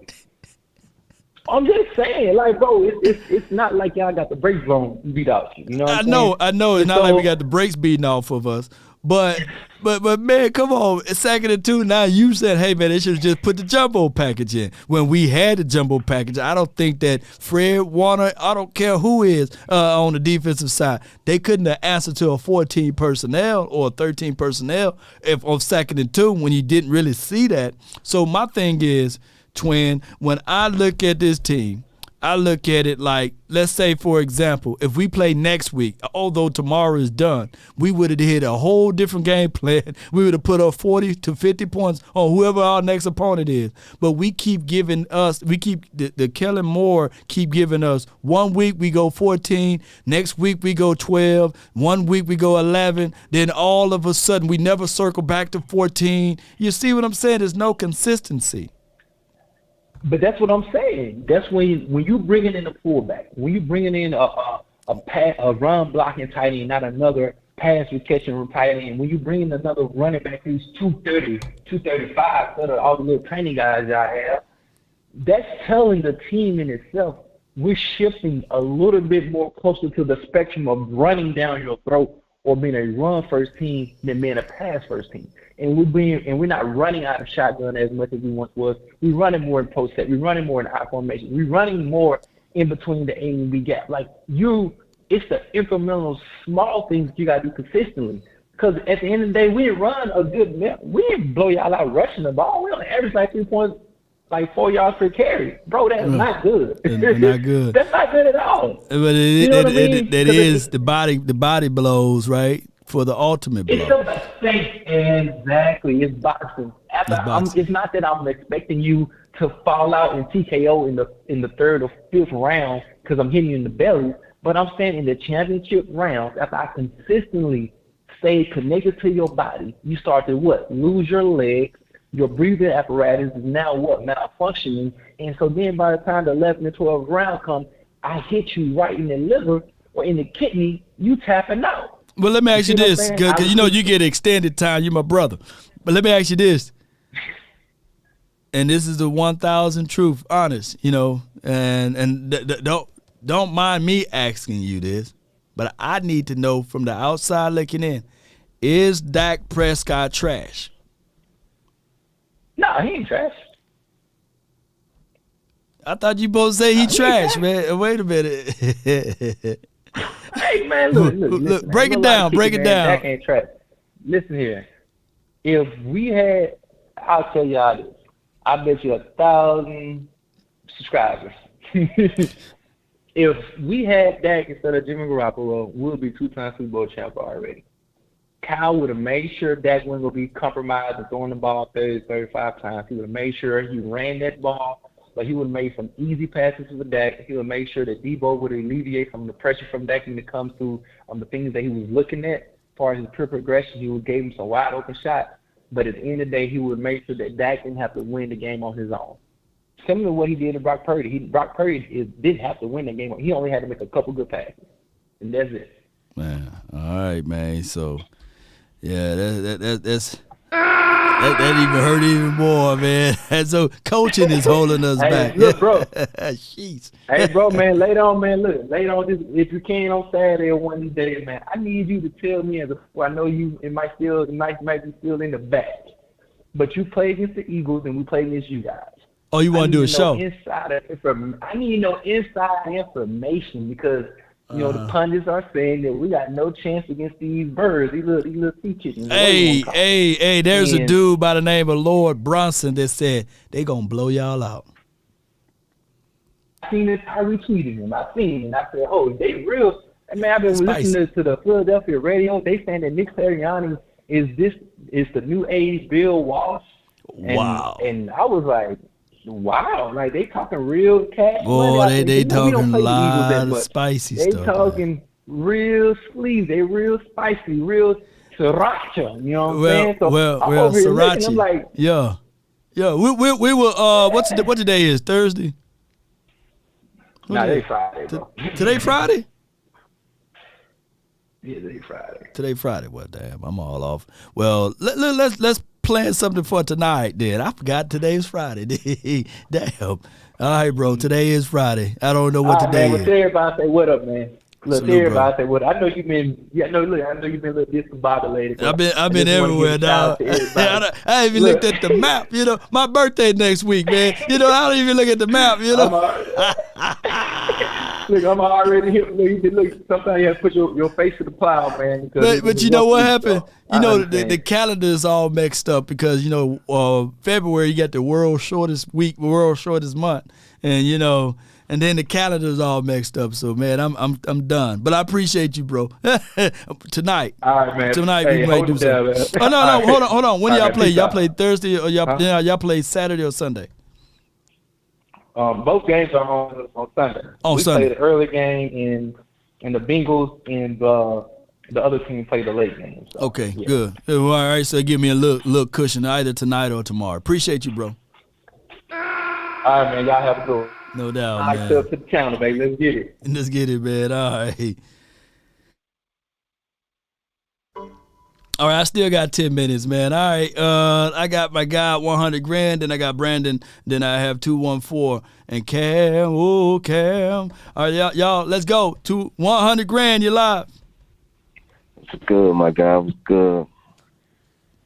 I'm just saying, like, bro, it's not like y'all got the brakes blown beat out you. You know what I'm saying? I know. It's not like we got the brakes beaten off of us. But man, come on. It's 2nd and 2. Now you said, hey man, they should have just put the jumbo package in. When we had the jumbo package, I don't think that Fred Warner, I don't care who is on the defensive side, they couldn't have answered to a 14 personnel or a 13 personnel if on 2nd and 2 when you didn't really see that. So my thing is, Twin, when I look at this team, I look at it like, let's say, for example, if we play next week, although tomorrow is done, we would have hit a whole different game plan. We would have put up 40 to 50 points on whoever our next opponent is. But we keep giving us, the Kellen Moore keep giving us 1 week we go 14, next week we go 12, 1 week we go 11, then all of a sudden we never circle back to 14. You see what I'm saying? There's no consistency. But that's what I'm saying. That's when you bringing in a fullback, when you bringing in a run blocking tight end, not another pass catching tight end. When you bring in another running back who's 230, 235, instead of all the little tiny guys y'all have, that's telling the team in itself we're shifting a little bit more closer to the spectrum of running down your throat or being a run first team than being a pass first team. And we're not running out of shotgun as much as we once was. We're running more in post set. We're running more in I formation. We're running more in between the A and B gap. Like it's the incremental small things that you gotta do consistently. Because at the end of the day, we didn't run a good. We didn't blow y'all out rushing the ball. We only averaged like 3 points, like 4 yards per carry. Bro, that's not good. Not good. That's not good at all. But the body blows, right? For the ultimate blow. It's the mistake. Exactly. It's boxing. It's not that I'm expecting you to fall out and TKO in the 3rd or 5th round because I'm hitting you in the belly. But I'm saying in the championship rounds, after I consistently stay connected to your body, you start to lose your legs. Your breathing apparatus is now malfunctioning. And so then by the time the 11th and 12th round come, I hit you right in the liver or in the kidney, you tapping out. Well, let me ask you this, because you get extended time. You're my brother. But let me ask you this, and this is the 1,000 truth, honest, and don't mind me asking you this, but I need to know from the outside looking in, is Dak Prescott trash? No, he ain't trash. I thought you both say he trash, man. Wait a minute. Hey man, look, break it down. Dak ain't trash. Listen here. If we had, I'll tell y'all this. I bet you 1,000 subscribers. If we had Dak instead of Jimmy Garoppolo, we'll be 2-time Super Bowl champ already. Kyle would have made sure Dak wasn't going to be compromised and throwing the ball 30, 35 times. He would have made sure he ran that ball. But he would have made some easy passes to Dak. He would have made sure that Debo would alleviate some of the pressure from Dak when it comes to the things that he was looking at. As far as his pure progression, he would gave him some wide open shots. But at the end of the day, he would make sure that Dak didn't have to win the game on his own. Similar to what he did to Brock Purdy. Brock Purdy didn't have to win the game. He only had to make a couple good passes. And that's it. Man, all right, man. So, yeah, that even hurt even more, man. And so coaching is holding us back. Look, bro. Jeez. Hey, bro, man, later on this, if you can on Saturday or one of these days, man, I need you to tell me I know it might be still in the back, but you play against the Eagles and we play against you guys. Oh, you want to do a show? I need no inside information because the pundits are saying that we got no chance against these birds, these little sea chickens. Hey, there's a dude by the name of Lord Brunson that said they gonna blow y'all out. I seen it, I retweeted him. I seen it, and I said, oh, they real. Man, I've been listening to the Philadelphia radio. They saying that Nick Sirianni is the new age Bill Walsh. Wow. And I was like, wow, like they talking real cash money. Boy, they talking a lot of spicy stuff. They talking real sleaze. They real spicy, real sriracha. You know what I'm saying? So well, sriracha. I'm like, yeah. We will. What today is? Thursday. Today Friday, bro. Today Friday. Yeah, today Friday. Today Friday. Well, damn, I'm all off. Well, let's plan something for tonight then. I forgot today's Friday. Damn. All right, bro. Today is Friday. I don't know what today is. Tell everybody say what up, man. Look, Salute, everybody bro. say, "Well, I know you've been, I know you've been a little discombobulated." I've been everywhere, dog. I ain't even looked at the map. You know, my birthday next week, man. You know, I don't even look at the map. You know. Look, I'm already here. Look, sometimes you have to put your face to the plow, man. But you know what happened? You know, the calendar is all mixed up because, you know, February, you got the world's shortest week, world's shortest month. And, you know, and then the calendar is all mixed up. So, man, I'm done. But I appreciate you, bro. Tonight. All right, man. Tonight hey, we may do something. Man. Oh, no, hold on. When do y'all play? Y'all play play Thursday or y'all play Saturday or Sunday? Both games are on Sunday. On Sunday. We play the early game and the Bengals and the other team play the late game. So, okay, yeah. good. All right, so give me a little cushion either tonight or tomorrow. Appreciate you, bro. All right, man. Y'all have a good one. No doubt, All right, man. to the counter, baby. Let's get it. Let's get it, man. All right. All right, I still got 10 minutes, man. All right, I got my guy 100 grand, then I got Brandon, then I have 214 and Cam. Oh, Cam. All right, y'all, let's go. 100 grand, you live. What's good, my guy? What's good?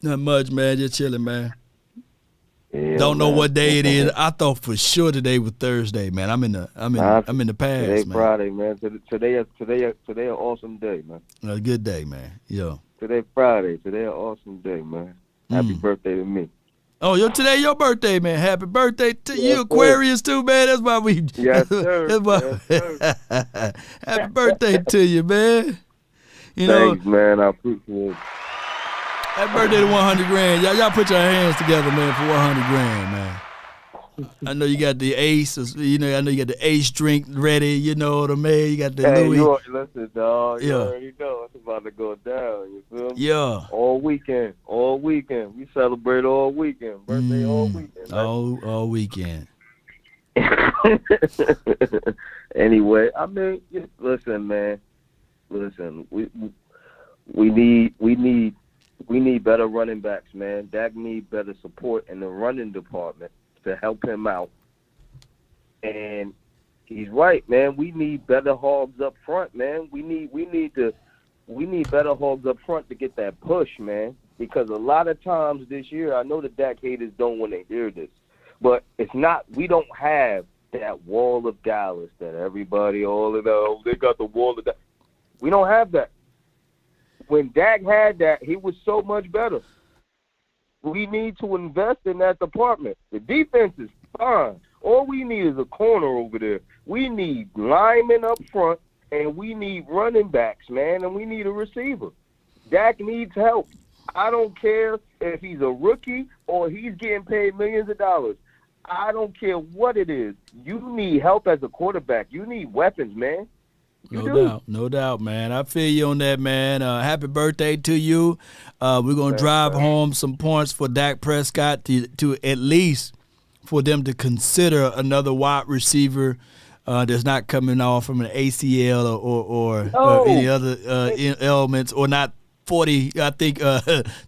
Not much, man. Just chilling, man. Yeah, Don't know man. what day it is. I thought for sure today was Thursday, man. I'm in the past, Today man. Friday, man. Today an awesome day, man. A good day, man. Yo. Today Friday. Today an awesome day, man. Happy birthday to me. Oh, today your birthday, man. Happy birthday to you, Yes, Aquarius, too, man. That's why we. Yes, sir. That's why, Yes, sir. Happy birthday to you, man. You Thanks, know, man. I appreciate it. happy birthday to 100 grand. Y'all put your hands together, man, for 100 grand, man. I know you got the ace, you know. I know you got the ace drink ready. You know what I mean? You got the Hey, Louis. listen, dog. You Yeah. already know it's about to go down. You feel me? Yeah. All weekend. We celebrate all weekend. Birthday all weekend. All weekend. Anyway, I mean, listen, man. Listen, we need better running backs, man. Dak need better support in the running department to help him out. And he's right, man. We need better hogs up front, man. We need better hogs up front to get that push, man. Because a lot of times this year, I know the Dak haters don't want to hear this, but it's not. We don't have that wall of Dallas that everybody they got the wall of Dallas. We don't have that. When Dak had that, he was so much better. We need to invest in that department. The defense is fine. All we need is a corner over there. We need linemen up front, and we need running backs, man, and we need a receiver. Dak needs help. I don't care if he's a rookie or he's getting paid millions of dollars. I don't care what it is. You need help as a quarterback. You need weapons, man. No doubt, man. I feel you on that, man. Happy birthday to you. We're going to drive home some points for Dak Prescott to at least for them to consider another wide receiver that's not coming off from an ACL or any other ailments, or not 40. I think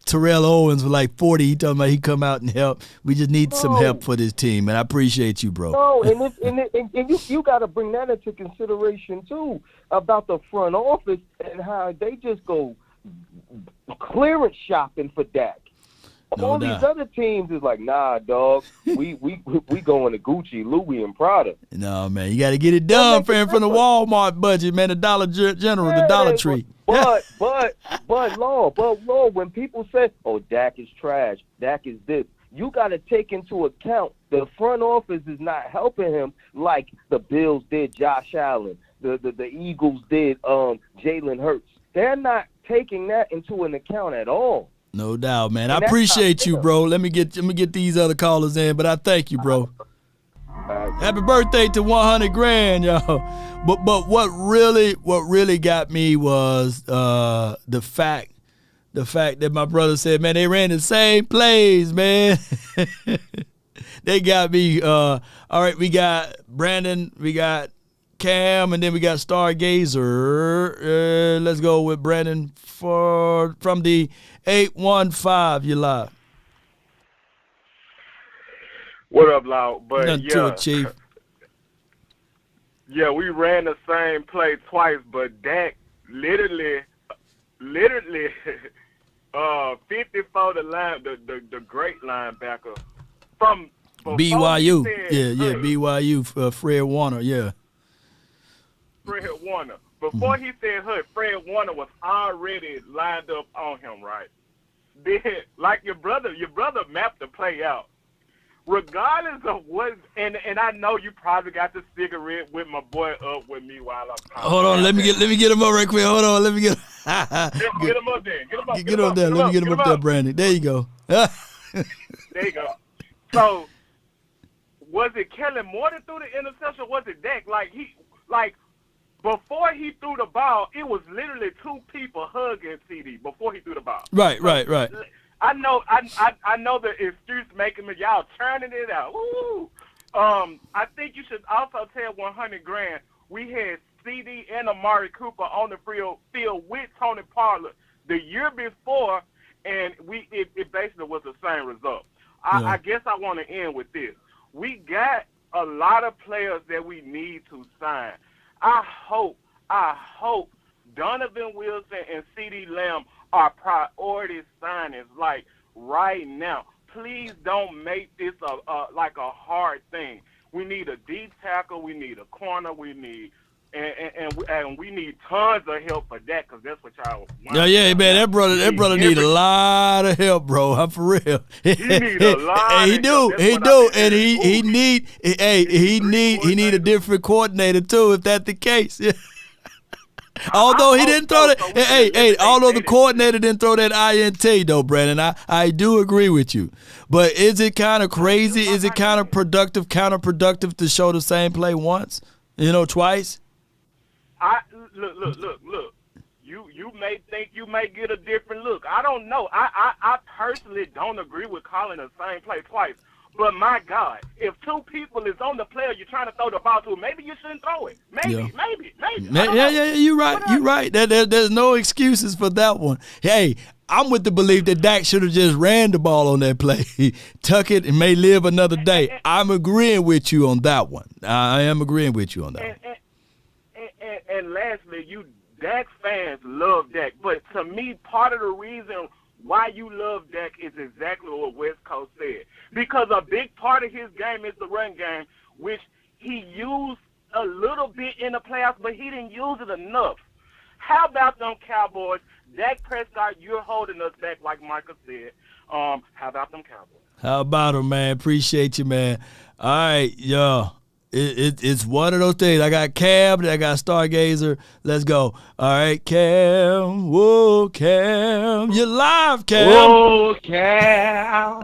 Terrell Owens was like 40. He talking about he come out and help. We just need some help for this team, and I appreciate you, bro. No, and you got to bring that into consideration too about the front office and how they just go clearance shopping for Dak. All these other teams is like, nah, dog. We going to Gucci, Louis, and Prada. No, man, you got to get it done from the Walmart budget, man. The Dollar General, the Dollar Tree. But Lord, when people say, "Oh, Dak is trash, Dak is this," you got to take into account the front office is not helping him like the Bills did Josh Allen, the Eagles did Jalen Hurts. They're not taking that into an account at all. No doubt, man. I appreciate you, bro. Let me get these other callers in, but I thank you, bro. Happy birthday to 100 grand, y'all. But what really got me was the fact that my brother said, man, they ran the same plays, man. They got me. All right, we got Brandon, we got Cam, and then we got Stargazer. Let's go with Brandon from the 815. You live. What up, Loud? But Nothing to it, Chief. Yeah, we ran the same play twice, but Dak literally 54 the great linebacker from BYU. Said, BYU, Fred Warner, yeah. Fred Warner. Before he said Hood, Fred Warner was already lined up on him, right? Then, like your brother mapped the play out. Regardless of what, and I know you probably got the cigarette with my boy up with me while I'm talking. Hold on, let me get him up right quick. Hold on, let me get him. Get him up there. Get up there. Let me get him up there, Brandon. There you go. There you go. So, was it Kellen Moore that threw the interception? Or was it Dak? Before he threw the ball, it was literally two people hugging CD before he threw the ball. Right. I know the excuse making me, y'all turning it out. Ooh. I think you should also tell 100 grand we had CD and Amari Cooper on the field with Tony Pollard the year before, and it basically was the same result. I guess I want to end with this. We got a lot of players that we need to sign. I hope Donovan Wilson and CD Lamb are priority signings, like right now. Please don't make this a hard thing. We need a deep tackle, we need a corner, we need and we need tons of help for that, because that's what y'all want. Yeah, man, that brother need a lot of help, bro. I'm for real. He need a lot. He do, and he need a different coordinator too, if that's the case. Yeah. Although he didn't throw that, although the coordinator didn't throw that INT though, Brandon, I do agree with you. But is it kind of crazy? Is it kind of counterproductive to show the same play once, twice? Look. You may think you may get a different look. I don't know. I personally don't agree with calling the same play twice. But my God, if two people is on the player you're trying to throw the ball to, maybe you shouldn't throw it. Maybe. Yeah, you're right. There's no excuses for that one. Hey, I'm with the belief that Dak should have just ran the ball on that play. Tuck it and may live another day. I'm agreeing with you on that one. I am agreeing with you on that one. And lastly, you Dak fans love Dak. But to me, part of the reason why you love Dak is exactly what West Coast said. Because a big part of his game is the run game, which he used a little bit in the playoffs, but he didn't use it enough. How about them Cowboys? Dak Prescott, you're holding us back, like Michael said. How about them Cowboys? How about them, man? Appreciate you, man. All right, yo. It's one of those things. I got Cam, I got Stargazer. Let's go. All right, Cam. Whoa, Cam. You're live, Cam. Whoa, Cam.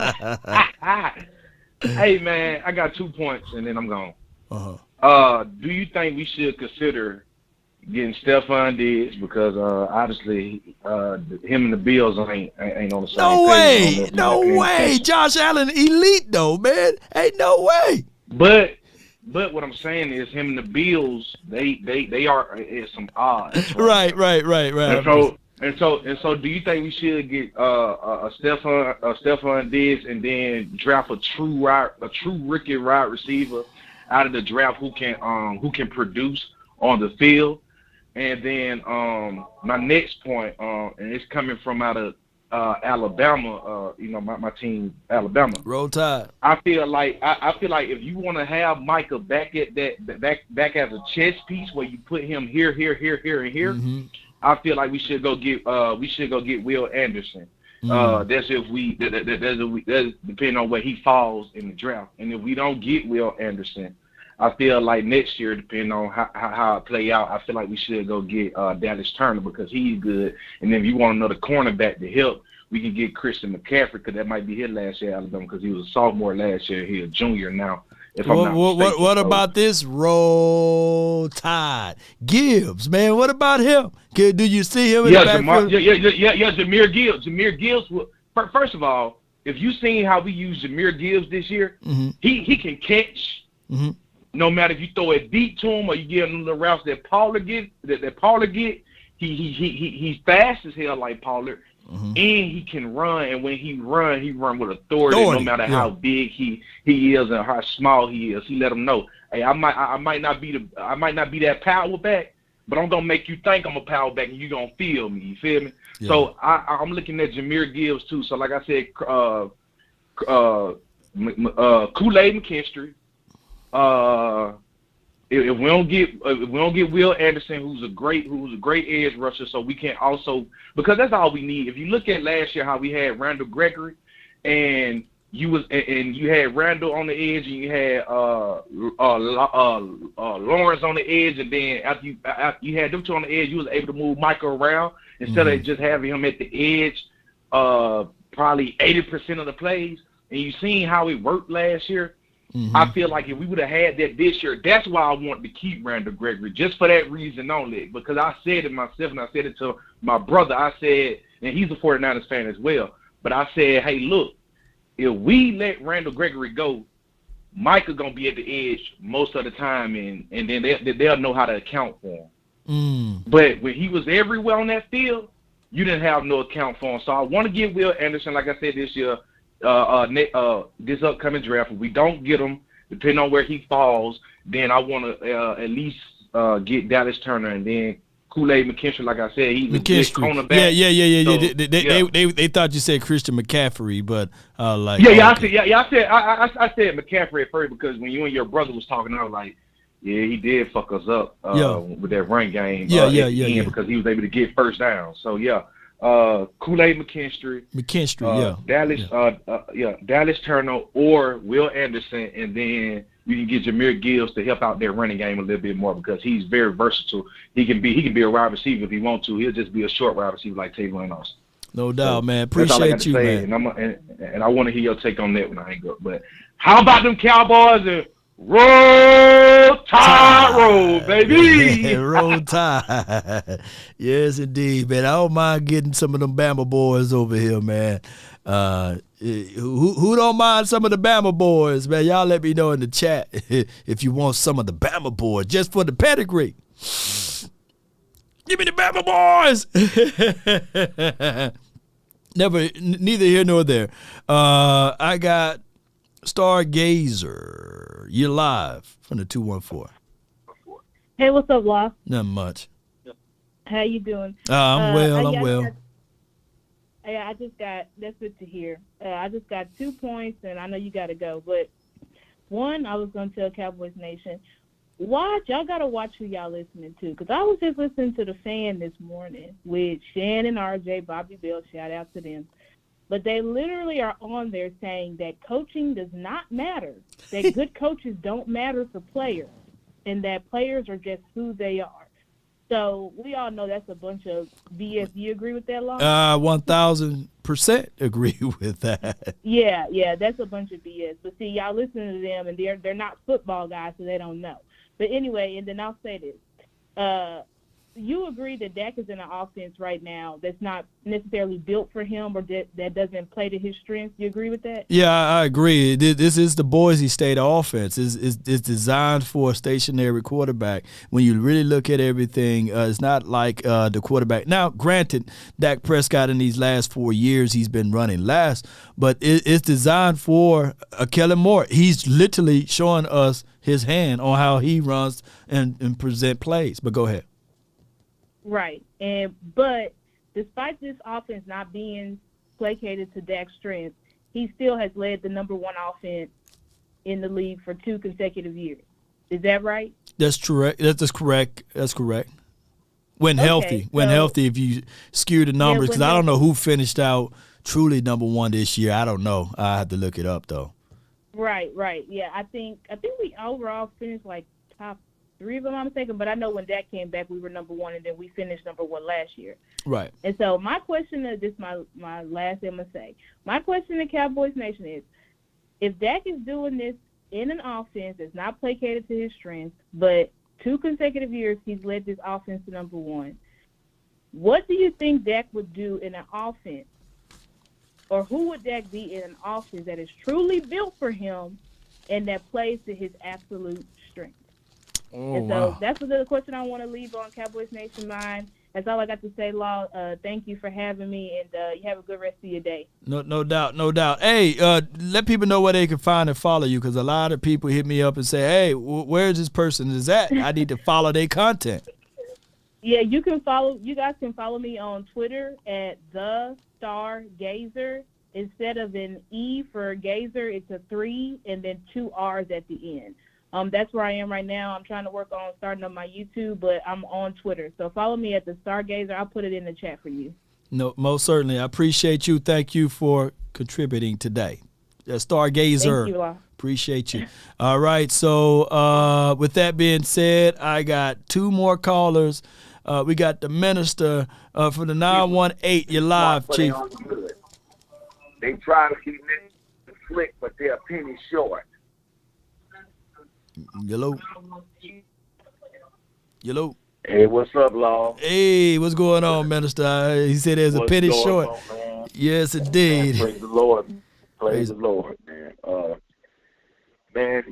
Hey, man, I got 2 points, and then I'm gone. Do you think we should consider getting Stephon Diggs? Because obviously him and the Bills ain't on the same page. No way. Josh Allen, elite, though, man. Ain't no way. But what I'm saying is, him and the Bills, they are at some odds. Right. And so, do you think we should get a Stephon Diggs and then draft a true rookie wide receiver out of the draft who can produce on the field? And then my next point, and it's coming from out of Alabama, my team, Alabama. Roll Tide. I feel like if you want to have Micah back at back as a chess piece where you put him here, and here, I feel like we should go get Will Anderson. That's depending on where he falls in the draft. And if we don't get Will Anderson, I feel like next year, depending on how it play out, I feel like we should go get Dallas Turner, because he's good. And then if you want another cornerback to help, we can get Christian McCaffrey, because that might be his last year at Alabama, because he was a sophomore last year. He's a junior now. What about this Roll Tide? Gibbs, man, what about him? Do you see him in the backfield? Jahmyr Gibbs. Jahmyr Gibbs. First of all, if you seen how we use Jahmyr Gibbs this year, he can catch. No matter if you throw it deep to him or you give him the routes that Pollard get, he's fast as hell like Pollard. and he can run. And when he run with authority, no matter how big he is and how small he is. He let him know, hey, I might not be that power back, but I'm gonna make you think I'm a power back, and you gonna feel me. You feel me? Yeah. So I'm looking at Jahmyr Gibbs too. So like I said, Kool-Aid McKinstry. If we don't get Will Anderson, who's a great edge rusher, so we can also, because that's all we need. If you look at last year how we had Randall Gregory, and you had Randall on the edge, and you had Lawrence on the edge, and then after you had them two on the edge, you was able to move Michael around instead of just having him at the edge, probably 80% of the plays. And you seen how it worked last year. I feel like if we would have had that this year, that's why I wanted to keep Randall Gregory, just for that reason only. Because I said it myself, and I said it to my brother. I said, and he's a 49ers fan as well, but I said, hey, look, if we let Randall Gregory go, Micah going to be at the edge most of the time, and then they'll know how to account for him. But when he was everywhere on that field, you didn't have no account for him. So I want to give Will Anderson, like I said this year, this upcoming draft. If we don't get him, depending on where he falls, then I want to at least get Dallas Turner, and then Kool-Aid McKinstry. Like I said, he's a good cornerback. Yeah. They thought you said Christian McCaffrey, but I said McCaffrey at first, because when you and your brother was talking, I was like, yeah, he did fuck us up with that run game. Because he was able to get first down. So yeah. Kool-Aid McKinstry, Dallas Turner or Will Anderson, and then you can get Jahmyr Gibbs to help out their running game a little bit more, because he's very versatile. He can be a wide receiver if he wants to. He'll just be a short wide receiver like Tavon Austin. No doubt, man. Appreciate you, man. And I want to hear your take on that when I hang up. But how about them Cowboys and Roll Tide, roll, baby. Roll Tide. Yes, indeed, man. I don't mind getting some of them Bama boys over here, man. Who don't mind some of the Bama boys, man? Y'all let me know in the chat if you want some of the Bama boys, just for the pedigree. Give me the Bama boys. Neither here nor there. I got Stargazer, you're live from the 214. Hey, what's up, Law? Nothing much. How you doing? I'm well. I just got, that's good to hear. I just got 2 points, and I know you got to go. But one, I was going to tell Cowboys Nation, y'all got to watch who y'all listening to. Because I was just listening to The Fan this morning with Shan and RJ, Bobby Bell, shout out to them. But they literally are on there saying that coaching does not matter, that good coaches don't matter for players, and that players are just who they are. So we all know that's a bunch of BS. Do you agree with that, Law? 1,000% agree with that. Yeah, that's a bunch of BS. But see, y'all listen to them, and they're not football guys, so they don't know. But anyway, and then I'll say this. You agree that Dak is in an offense right now that's not necessarily built for him, or that doesn't play to his strengths? You agree with that? Yeah, I agree. This is the Boise State offense. It's designed for a stationary quarterback. When you really look at everything, it's not like the quarterback. Now, granted, Dak Prescott in these last 4 years, he's been running last, but it's designed for Kellen Moore. He's literally showing us his hand on how he runs and present plays. But go ahead. Right. But despite this offense not being placated to Dak's strength, he still has led the number one offense in the league for 2 consecutive years. Is that right? That's correct. That's correct. When healthy, if you skew the numbers, because I don't know who finished out truly number one this year. I don't know. I have to look it up though. Right. Yeah, I think we overall finished like top 3 if I'm not mistaken, but I know when Dak came back, we were number 1, and then we finished number 1 last year. Right. And so my question is, this my last thing I'm going to say. My question to Cowboys Nation is, if Dak is doing this in an offense that's not placated to his strengths, but 2 consecutive years he's led this offense to number 1, what do you think Dak would do in an offense? Or who would Dak be in an offense that is truly built for him and that plays to his absolute strength? Oh, and so that's another question I want to leave on Cowboys Nation mind. That's all I got to say, Law. Thank you for having me, and you have a good rest of your day. No doubt, no doubt. Hey, let people know where they can find and follow you, because a lot of people hit me up and say, hey, where's this person is at? I need to follow their content. Yeah, you guys can follow me on Twitter at The Star Gazer. Instead of an E for Gazer, it's a 3 and then 2 R's at the end. That's where I am right now. I'm trying to work on starting up my YouTube, but I'm on Twitter. So follow me at The Stargazer. I'll put it in the chat for you. No, most certainly. I appreciate you. Thank you for contributing today. Stargazer. Thank you, Law. Appreciate you. All right. So with that being said, I got 2 more callers. We got the minister for the 918. You're live, Chief. They try to be slick, but they're a penny short. Hello. Hey, what's up, Law? Hey, what's going on, minister? He said there's a penny short. On, yes, indeed. Man, praise the Lord. Praise the Lord, man. Man,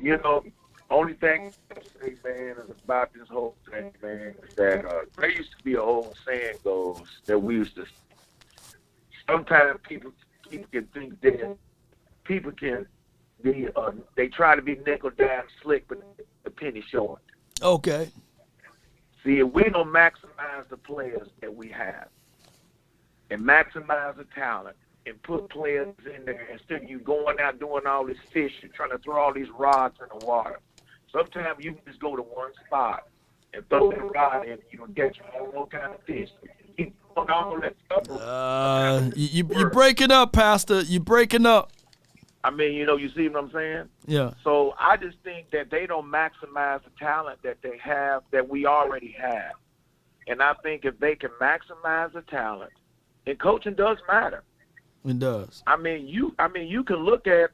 only thing I say, man, is about this whole thing, man, is that there used to be an old saying goes that we used to. Sometimes people can think that people can be. They try to be nickel dime slick, but the penny short. Okay. See, if we don't maximize the players that we have, and maximize the talent, and put players in there instead of you going out doing all this fishing, trying to throw all these rods in the water. Sometimes you can just go to one spot and throw that rod in, get you all kind of fish. Keep doing all that stuff. You're breaking up, Pastor. You're breaking up. I mean, you see what I'm saying? Yeah. So I just think that they don't maximize the talent that they have, that we already have. And I think if they can maximize the talent, and coaching does matter. It does. I mean, you can look at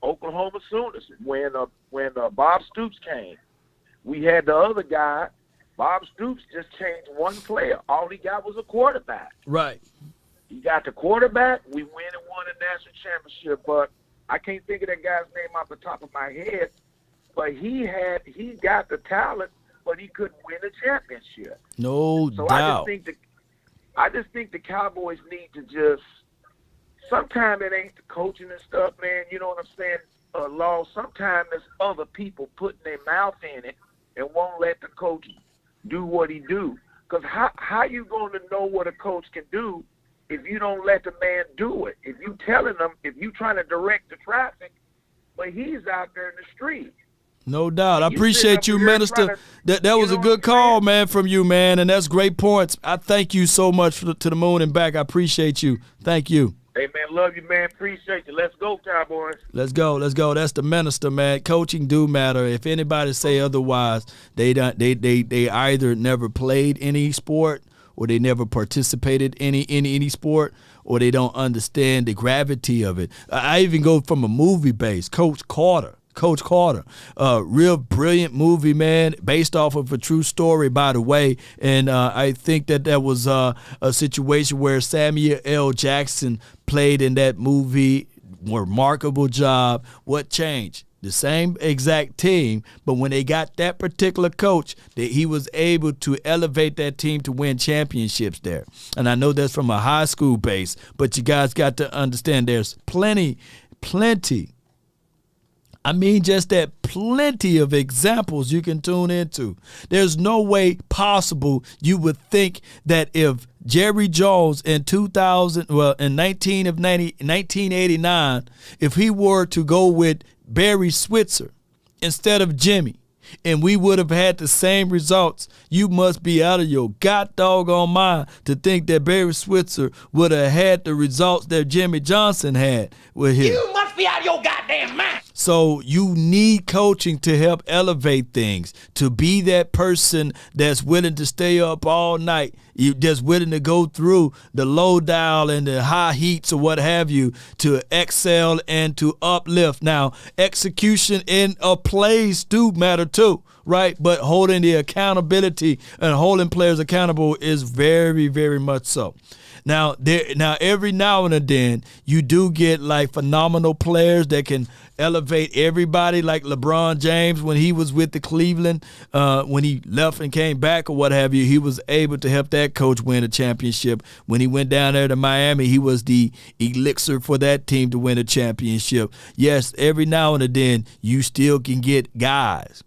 Oklahoma Sooners when Bob Stoops came. We had the other guy. Bob Stoops just changed one player. All he got was a quarterback. Right. He got the quarterback. We went and won a national championship, but I can't think of that guy's name off the top of my head. But he got the talent, but he couldn't win a championship. No doubt. I just think the Cowboys need to just. Sometimes it ain't the coaching and stuff, man. You know what I'm saying? Law. Sometimes there's other people putting their mouth in it and won't let the coach do what he do. Because how you going to know what a coach can do if you don't let the man do it? If you telling him, if you trying to direct the traffic, but he's out there in the street. No doubt. I appreciate you, Minister. That was a good call, man, from you, man, and that's great points. I thank you so much to the moon and back. I appreciate you. Thank you. Hey, man, love you, man. Appreciate you. Let's go, Cowboys. Let's go. That's the minister, man. Coaching do matter. If anybody say otherwise, they either never played any sport or they never participated in any sport, or they don't understand the gravity of it. I even go from a movie base, Coach Carter, real brilliant movie, man, based off of a true story, by the way. And I think that was a situation where Samuel L. Jackson played in that movie. Remarkable job. What changed? The same exact team, but when they got that particular coach, he was able to elevate that team to win championships there. And I know that's from a high school base, but you guys got to understand there's plenty of examples you can tune into. There's no way possible you would think that if Jerry Jones in 1989, if he were to go with Barry Switzer instead of Jimmy, and we would have had the same results, you must be out of your doggone mind to think that Barry Switzer would have had the results that Jimmy Johnson had with him. You must be out of your goddamn mind. So you need coaching to help elevate things, to be that person that's willing to stay up all night, you just willing to go through the low dial and the high heats or what have you to excel and to uplift. Now, execution in plays do matter too, right? But holding the accountability and holding players accountable is very, very much so. Now every now and then you do get like phenomenal players that can elevate everybody, like LeBron James when he was with the Cleveland, when he left and came back or what have you, he was able to help that coach win a championship. When he went down there to Miami, he was the elixir for that team to win a championship. Yes, every now and then you still can get guys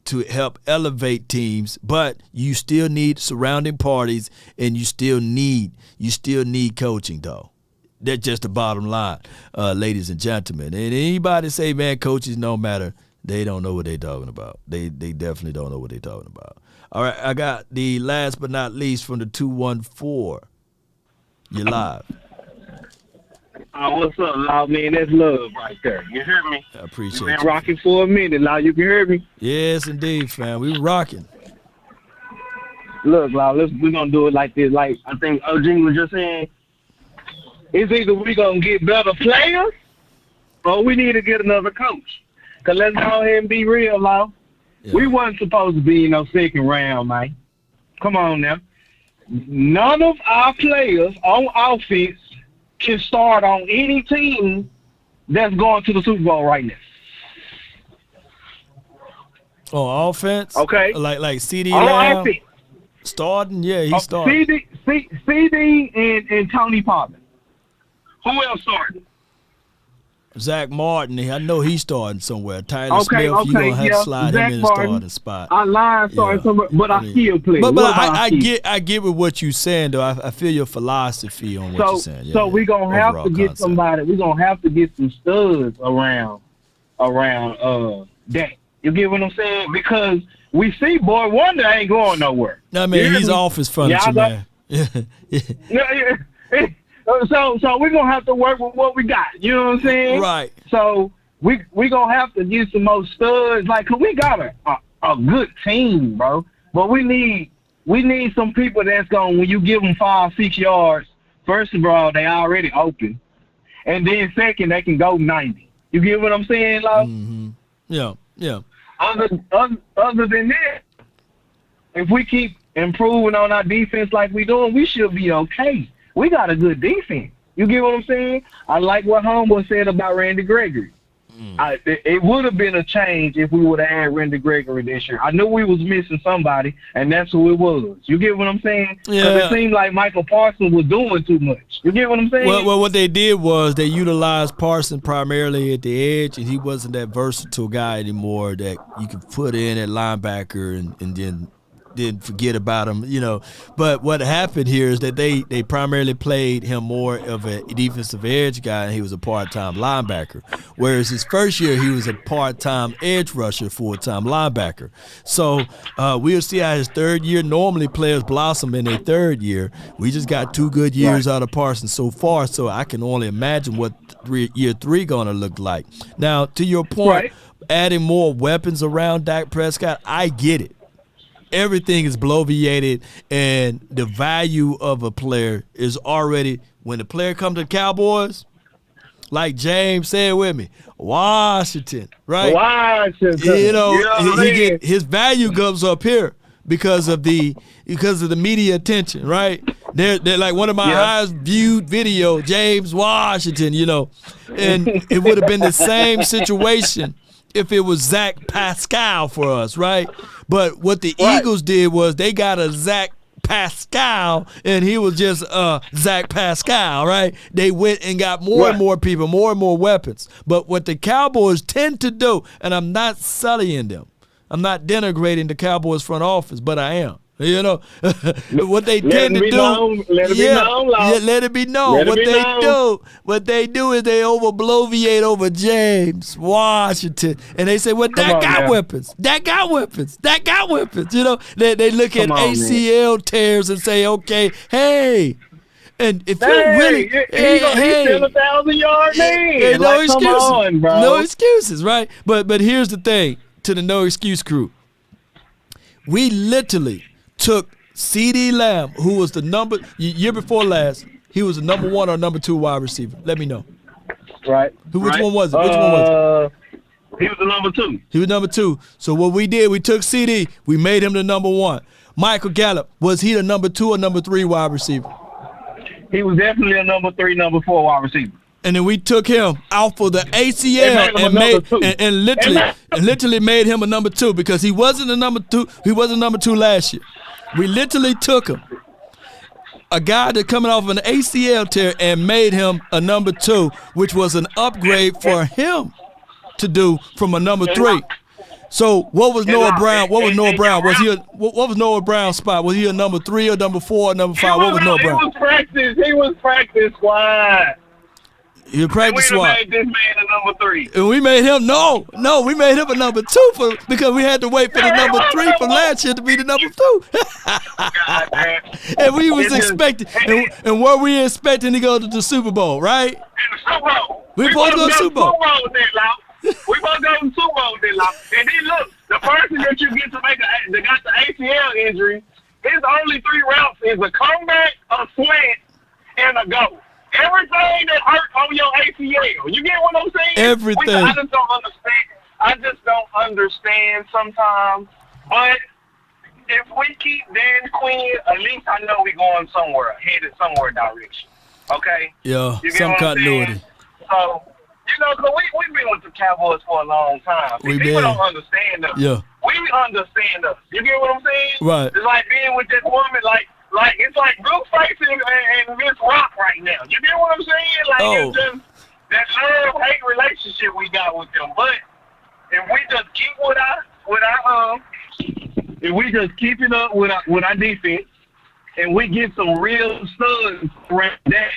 to help elevate teams, but you still need surrounding parties, and you still need coaching, though. That's just the bottom line, ladies and gentlemen. And anybody say, man, coaches don't matter, they don't know what they're talking about. They definitely don't know what they're talking about. All right, I got the last but not least from the 214. You're live. What's up, Law? Man, that's love right there. You hear me? I appreciate you. Been you. rocking for a minute, Law. You can hear me? Yes, indeed, fam. We rocking. Look, Law, we're going to do it like this. Like I think OG was just saying, it's either we going to get better players or we need to get another coach. Because let's go ahead and be real, Law. Yeah. We wasn't supposed to be in no second round, man. Come on now. None of our players on offense can start on any team that's going to the Super Bowl right now. On offense? Okay. Like CD on Lamb? offense. Starting? Yeah, he started. CD and Tony Pollard. Who else started? Zach Martin. I know he's starting somewhere. Tyler Smith, you're going to have to slide Zach him in Martin, the starting spot. I lied starting somewhere, but I still play. But I get with what you're saying, though. I feel your philosophy on what you're saying. So we're going to have to get somebody. We're going to have to get some studs around that. You get what I'm saying? Because we see Boy Wonder ain't going nowhere. I mean, he's office furniture, man. So we're gonna have to work with what we got. You know what I'm saying? Right. So we gonna have to get some more studs. Like, 'cause we got a good team, bro. But we need some people that's gonna, when you give them 5-6 yards, first of all, they already open, and then second, they can go 90. You get what I'm saying, Lo? Mm-hmm. Yeah. Other than that, if we keep improving on our defense like we doing, we should be okay. We got a good defense. You get what I'm saying? I like what Homeboy said about Randy Gregory. It would have been a change if we would have had Randy Gregory this year. I knew we was missing somebody, and that's who it was. You get what I'm saying? Because it seemed like Michael Parsons was doing too much. You get what I'm saying? Well, what they did was they utilized Parsons primarily at the edge, and he wasn't that versatile guy anymore that you could put in at linebacker and then forget about him, But what happened here is that they primarily played him more of a defensive edge guy, and he was a part-time linebacker. Whereas his first year, he was a part-time edge rusher, full-time linebacker. So we'll see how his third year. Normally players blossom in their third year. We just got 2 good years out of Parsons so far, so I can only imagine what year 3 going to look like. Now, to your point, adding more weapons around Dak Prescott, I get it. Everything is bloviated, and the value of a player is already, when the player comes to the Cowboys, like James said with me, Washington, right? Washington. His value comes up here because of the media attention, right? They're like one of my highest viewed video, James Washington, and it would have been the same situation if it was Zach Pascal for us, right? But what the Eagles did was they got a Zach Pascal, and he was just Zach Pascal, right? They went and got more and more people, more and more weapons. But what the Cowboys tend to do, and I'm not sullying them, I'm not denigrating the Cowboys front office, but I am. What they tend to do, let it be known. What they do is they overbloviate over James Washington, and they say, "Well, that got weapons. That got weapons. That got weapons." They look at ACL tears and say, "Okay, hey." And if you really, he's still 1,000-yard man. No excuses, come on, bro. No excuses, right? But here's the thing to the no excuse crew. We literally took CD Lamb, who was the year before last, he was the number 1 or number 2 wide receiver. Let me know. Right. Which one was it? Which one was it? He was the number 2. He was number 2. So what we did, we took CD, we made him the number 1. Michael Gallup, was he the number 2 or number 3 wide receiver? he was definitely a number 3, number 4 wide receiver. And then we took him out for the ACL and literally made him a number 2 because he wasn't a number 2. He wasn't number 2 last year. We literally took him, a guy that coming off an ACL tear, and made him a number 2, which was an upgrade for him to do from a number 3. So what was Noah Brown? What was Noah Brown? What was Noah Brown's spot? Was he a number 3 or number 4 or number 5? What was Noah Brown? He was practice squad. You practice squad. We made this man a number 3. And we made him we made him a number 2 because we had to wait for the number 3 from last year to be the number 2. And we was expecting, and were we expecting to go to the Super Bowl, right? We supposed to go to the Super Bowl. We both go to the Super Bowl then, and then look, the person that you get to that got the ACL injury, his only 3 routes is a comeback, a slant, and a go. Everything that hurt on your ACL. You get what I'm saying? Everything. I just don't understand. I just don't understand sometimes. But if we keep Dan Quinn, at least I know we're going somewhere, headed somewhere direction. Okay? Yeah, some continuity. So, because we've been with the Cowboys for a long time. People don't understand us. Yeah. We understand us. You get what I'm saying? Right. It's like being with that woman, like it's like Blueface and Miss Rock right now. You get what I'm saying? It's just that love-hate relationship we got with them. But if we just keep if we just keep it up with our defense, and we get some real studs around that.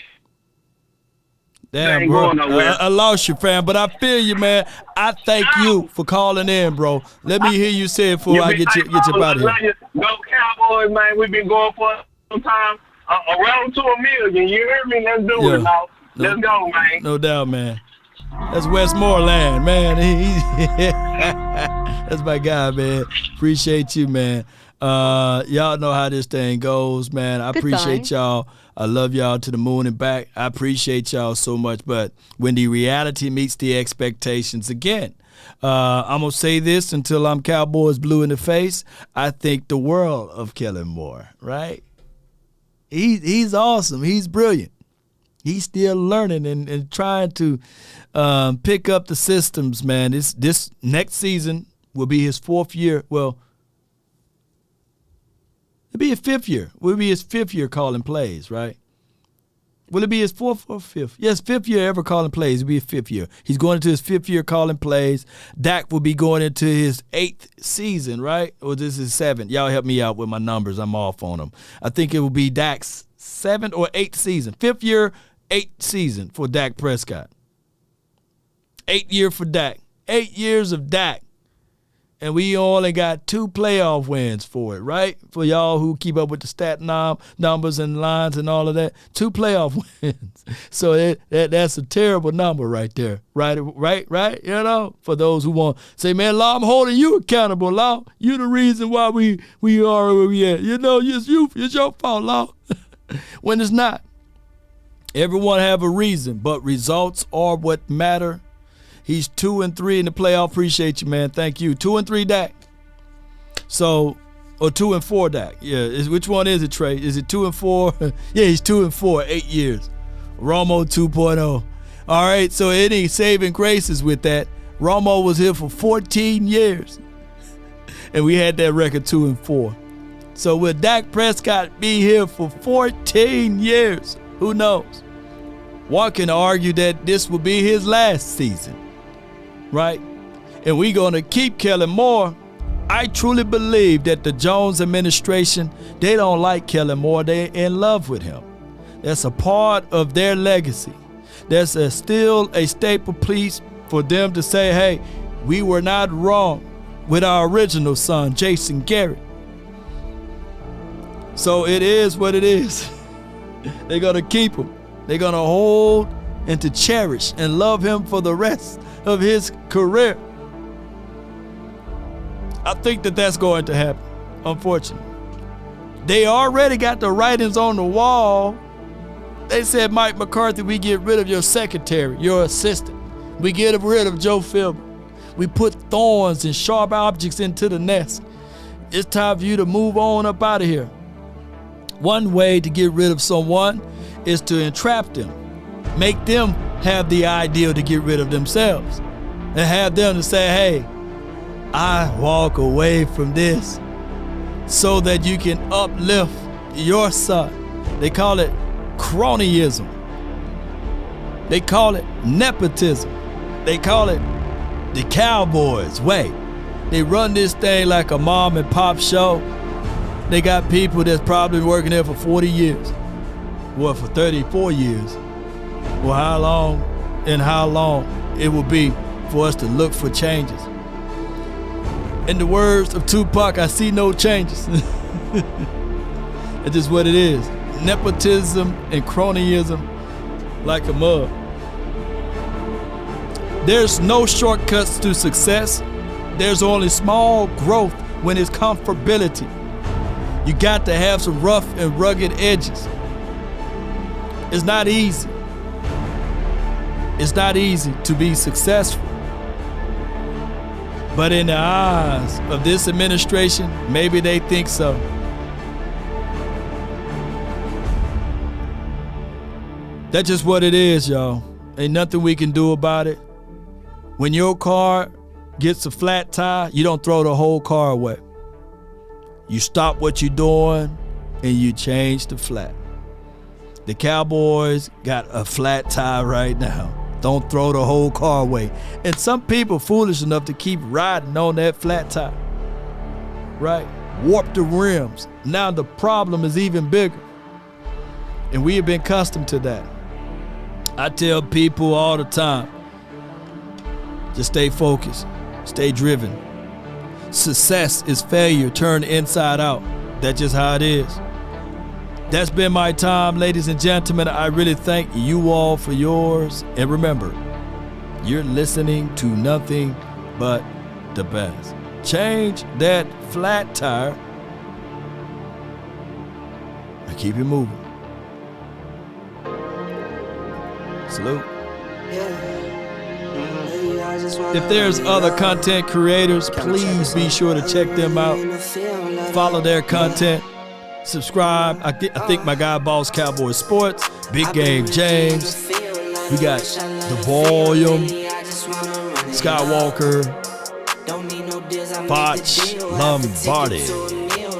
Damn, bro. I lost you, fam, but I feel you, man. I thank you for calling in, bro. Let me hear you say it before I get you out of here. Go Cowboys, man. We've been going for some time. Around to $1 million. You hear me? Let's do it now. Let's go, man. No doubt, man. That's Westmoreland, man. That's my guy, man. Appreciate you, man. Y'all know how this thing goes, man. I appreciate y'all. I love y'all to the moon and back. I appreciate y'all so much. But when the reality meets the expectations again, I'm going to say this until I'm Cowboys blue in the face. I think the world of Kellen Moore, right? He's awesome. He's brilliant. He's still learning and trying to pick up the systems, man. This next season will be his 4th year. Well, it'll be his 5th year. Will be his 5th year calling plays, right? Will it be his 4th or 5th? Yes, 5th year ever calling plays. It'll be his 5th year. He's going into his 5th year calling plays. Dak will be going into his 8th season, right? Or this is 7th. Y'all help me out with my numbers. I'm off on them. I think it will be Dak's 7th or 8th season. 5th year, 8th season for Dak Prescott. 8th year for Dak. 8 years of Dak. And we only got 2 playoff wins for it, right? For y'all who keep up with the stat numbers and lines and all of that, 2 playoff wins. So that's a terrible number right there, right? You know, for those who want to say, man, Law, I'm holding you accountable, Law. You're the reason why we are where we at. You know, it's your fault, Law. When it's not. Everyone have a reason, but results are what matter. He's 2-3 in the playoff. Appreciate you, man. Thank you. 2-3 Dak. So, or 2-4 Dak. Yeah. Which one is it, Trey? Is it 2-4? Yeah, he's 2-4, 8 years. Romo 2.0. All right. So any saving graces with that. Romo was here for 14 years, and we had that record 2-4. So will Dak Prescott be here for 14 years? Who knows? One can argue that this will be his last season. Right? And we're going to keep Kellen Moore. I truly believe that the Jones administration, they don't like Kellen Moore. They're in love with him. That's a part of their legacy. There's still a staple piece for them to say, hey, we were not wrong with our original son, Jason Garrett. So it is what it is. They're going to keep him. They're going to hold and to cherish and love him for the rest of his career. I think that's going to happen, unfortunately. They already got the writings on the wall. They said, Mike McCarthy, we get rid of your secretary, your assistant. We get rid of Joe Philbin. We put thorns and sharp objects into the nest. It's time for you to move on up out of here. One way to get rid of someone is to entrap them, make them have the idea to get rid of themselves, and have them to say, hey, I walk away from this so that you can uplift your son. They call it cronyism. They call it nepotism. They call it the Cowboys way. They run this thing like a mom and pop show. They got people that's probably working there for 40 years. Well, for 34 years. Well, how long it will be for us to look for changes. In the words of Tupac, I see no changes. It's just what it is. Nepotism and cronyism like a mug. There's no shortcuts to success. There's only small growth when it's comfortability. You got to have some rough and rugged edges. It's not easy. It's not easy to be successful. But in the eyes of this administration, maybe they think so. That's just what it is, y'all. Ain't nothing we can do about it. When your car gets a flat tire, you don't throw the whole car away. You stop what you're doing and you change the flat. The Cowboys got a flat tire right now. Don't throw the whole car away. And some people foolish enough to keep riding on that flat tire. Right? Warp the rims. Now the problem is even bigger. And we have been accustomed to that. I tell people all the time, just stay focused, stay driven. Success is failure turned inside out. That's just how it is. That's been my time, ladies and gentlemen. I really thank you all for yours. And remember, you're listening to nothing but the best. Change that flat tire and keep it moving. Salute. If there's other content creators, please be sure to check them out. Follow their content. Subscribe. I think my guy Boss Cowboy Sports, Big Game James. We got The Volume, Skywalker, Botch, Lombardi.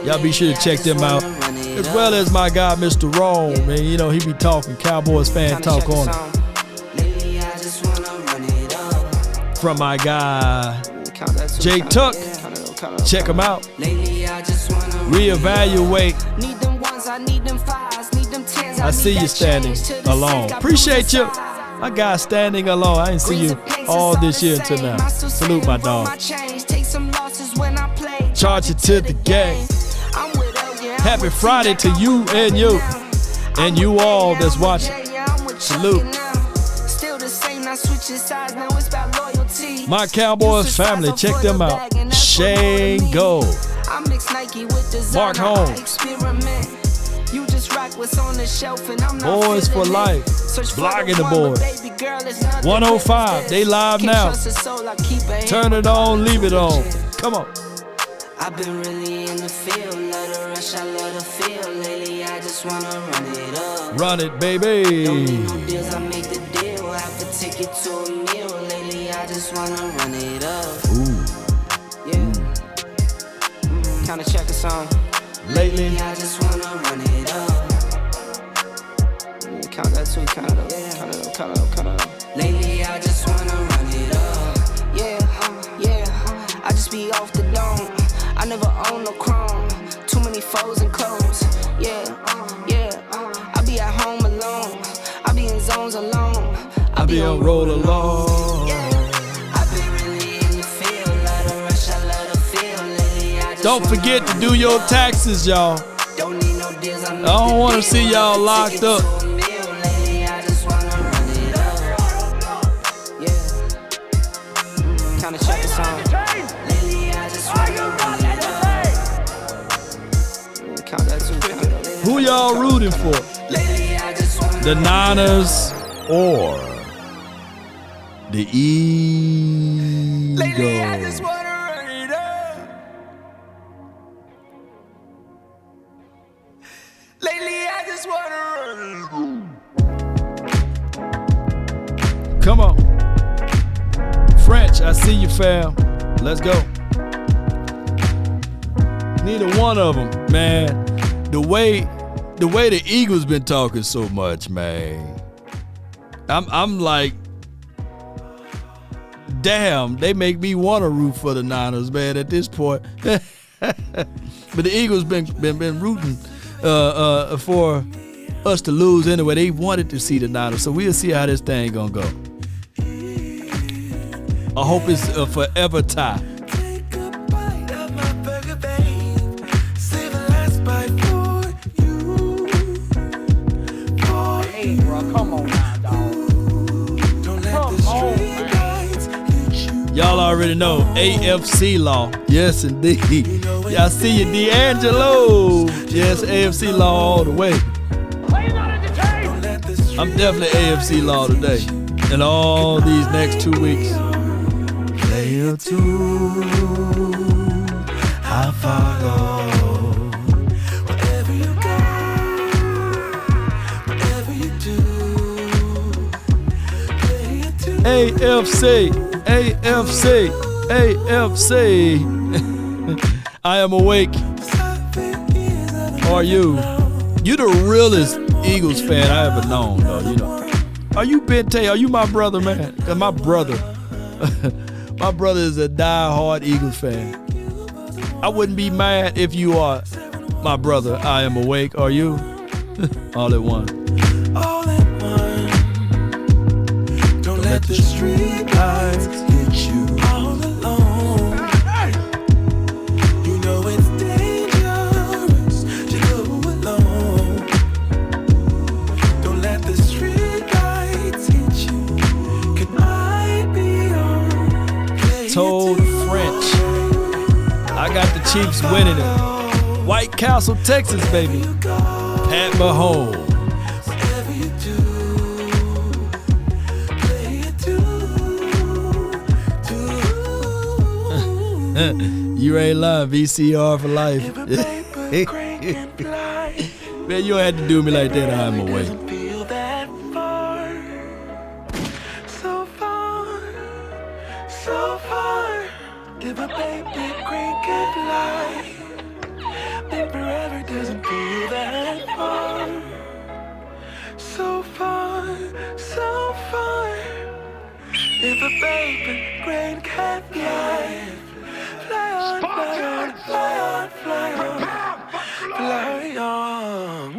Y'all be sure to check them out. As well as my guy Mr. Rome. Man, you know, he be talking Cowboys fan talk on it. From my guy Jay Tuck. Check him out. Reevaluate. I see you standing alone. Appreciate you. My guy standing alone. I ain't see you all this year until now. Salute my dog. Charge it to the game. Happy Friday to you and you all that's watching. Salute. My Cowboys family, check them out. Shane Gold, Mark Holmes, Boys for Life, Blogging the Boys, 105, they live now. Turn it on, leave it on. Come on. I've been really in the field, love the rush, I love the feel. Lately, I just wanna run it up. Run it, baby. Don't need no deals, I make the deal. Have to take it to a meal. Lately, I just wanna run it up. Ooh. Yeah. Kinda check a song. Lately, I just wanna run it up. Count that too, count it up, count it up. Lately, I just wanna run it up. Yeah, I just be off the dome. I never own no chrome. Too many foes and clones. Yeah. I be at home alone. I be in zones alone. I be on roll along. I be really in the field. Love the rush, I love the feel. Lately, I just don't forget to do your taxes, y'all. Don't need no deals, I don't want to see y'all locked up. Kinda check the song. Who y'all rooting for? The Niners or the Eagles? Lately, I just wanna run it up. Lately, I just wanna run it up. Come on. French, I see you, fam. Let's go. Neither one of them, man. The way the Eagles been talking so much, man. I'm like, damn, they make me want to root for the Niners, man, at this point. But the Eagles been rooting for us to lose anyway. They wanted to see the Niners, so we'll see how this thing gonna go. I hope it's a forever tie. Hey, bro, come on now, dog. Come on, man. Y'all already know AFC law. Yes, indeed. Y'all see you, D'Angelo. Yes, AFC law all the way. I'm definitely AFC law today. And all these next 2 weeks. Player 2, I follow. Wherever you go, whatever you do. Player 2. AFC. I am awake. Are you? You the realest Eagles fan I ever known, though. You know. Are you Bente? Are you my brother, man? 'Cause my brother is a die-hard Eagles fan. I wouldn't be mad if you are my brother. I am awake. Are you? All at one. All at one. Don't let the street lights hit you all alone. You know it's dangerous to go alone. Don't let the street lights hit you. Could I be on? Told French. I got the Chiefs winning it. White Castle, Texas, baby. Pat Mahomes. You ain't lying, VCR for life. Man, you don't have to do me like that. I'm away. So far. If a baby queen can fly, then forever doesn't feel that far. So far. If a baby queen can fly. Fly on.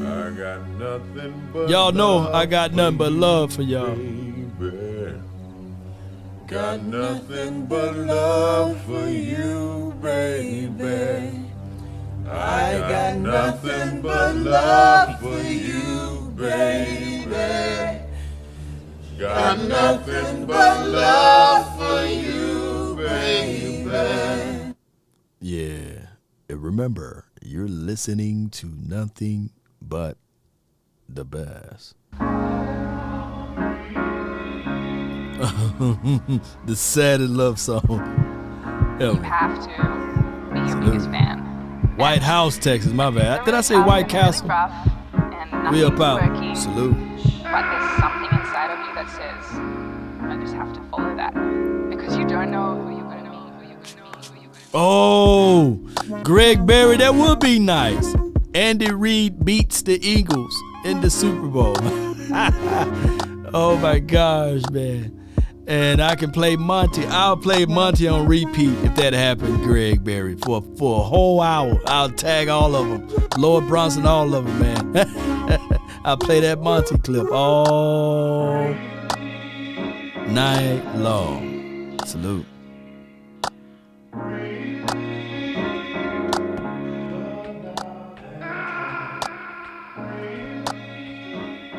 I got nothing but y'all know I got nothing but love for y'all. baby. Got nothing but love for you, baby. I got nothing but love for you, baby. Got nothing but love for you, baby. Yeah, and remember, you're listening to nothing but the best. The saddest love song ever. You have to be your biggest fan. White House, Texas, my bad. Did I say White Castle? We up out. Salute. But there's something inside of you that says, I just have to follow that. Because you don't know who you're going to be. Oh, Greg Berry, that would be nice. Andy Reid beats the Eagles in the Super Bowl. Oh my gosh, man. And I can play Monty. I'll play Monty on repeat if that happened, Greg Berry, for a whole hour. I'll tag all of them. Lord Bronson, all of them, man. I'll play that Monty clip all night long. Salute.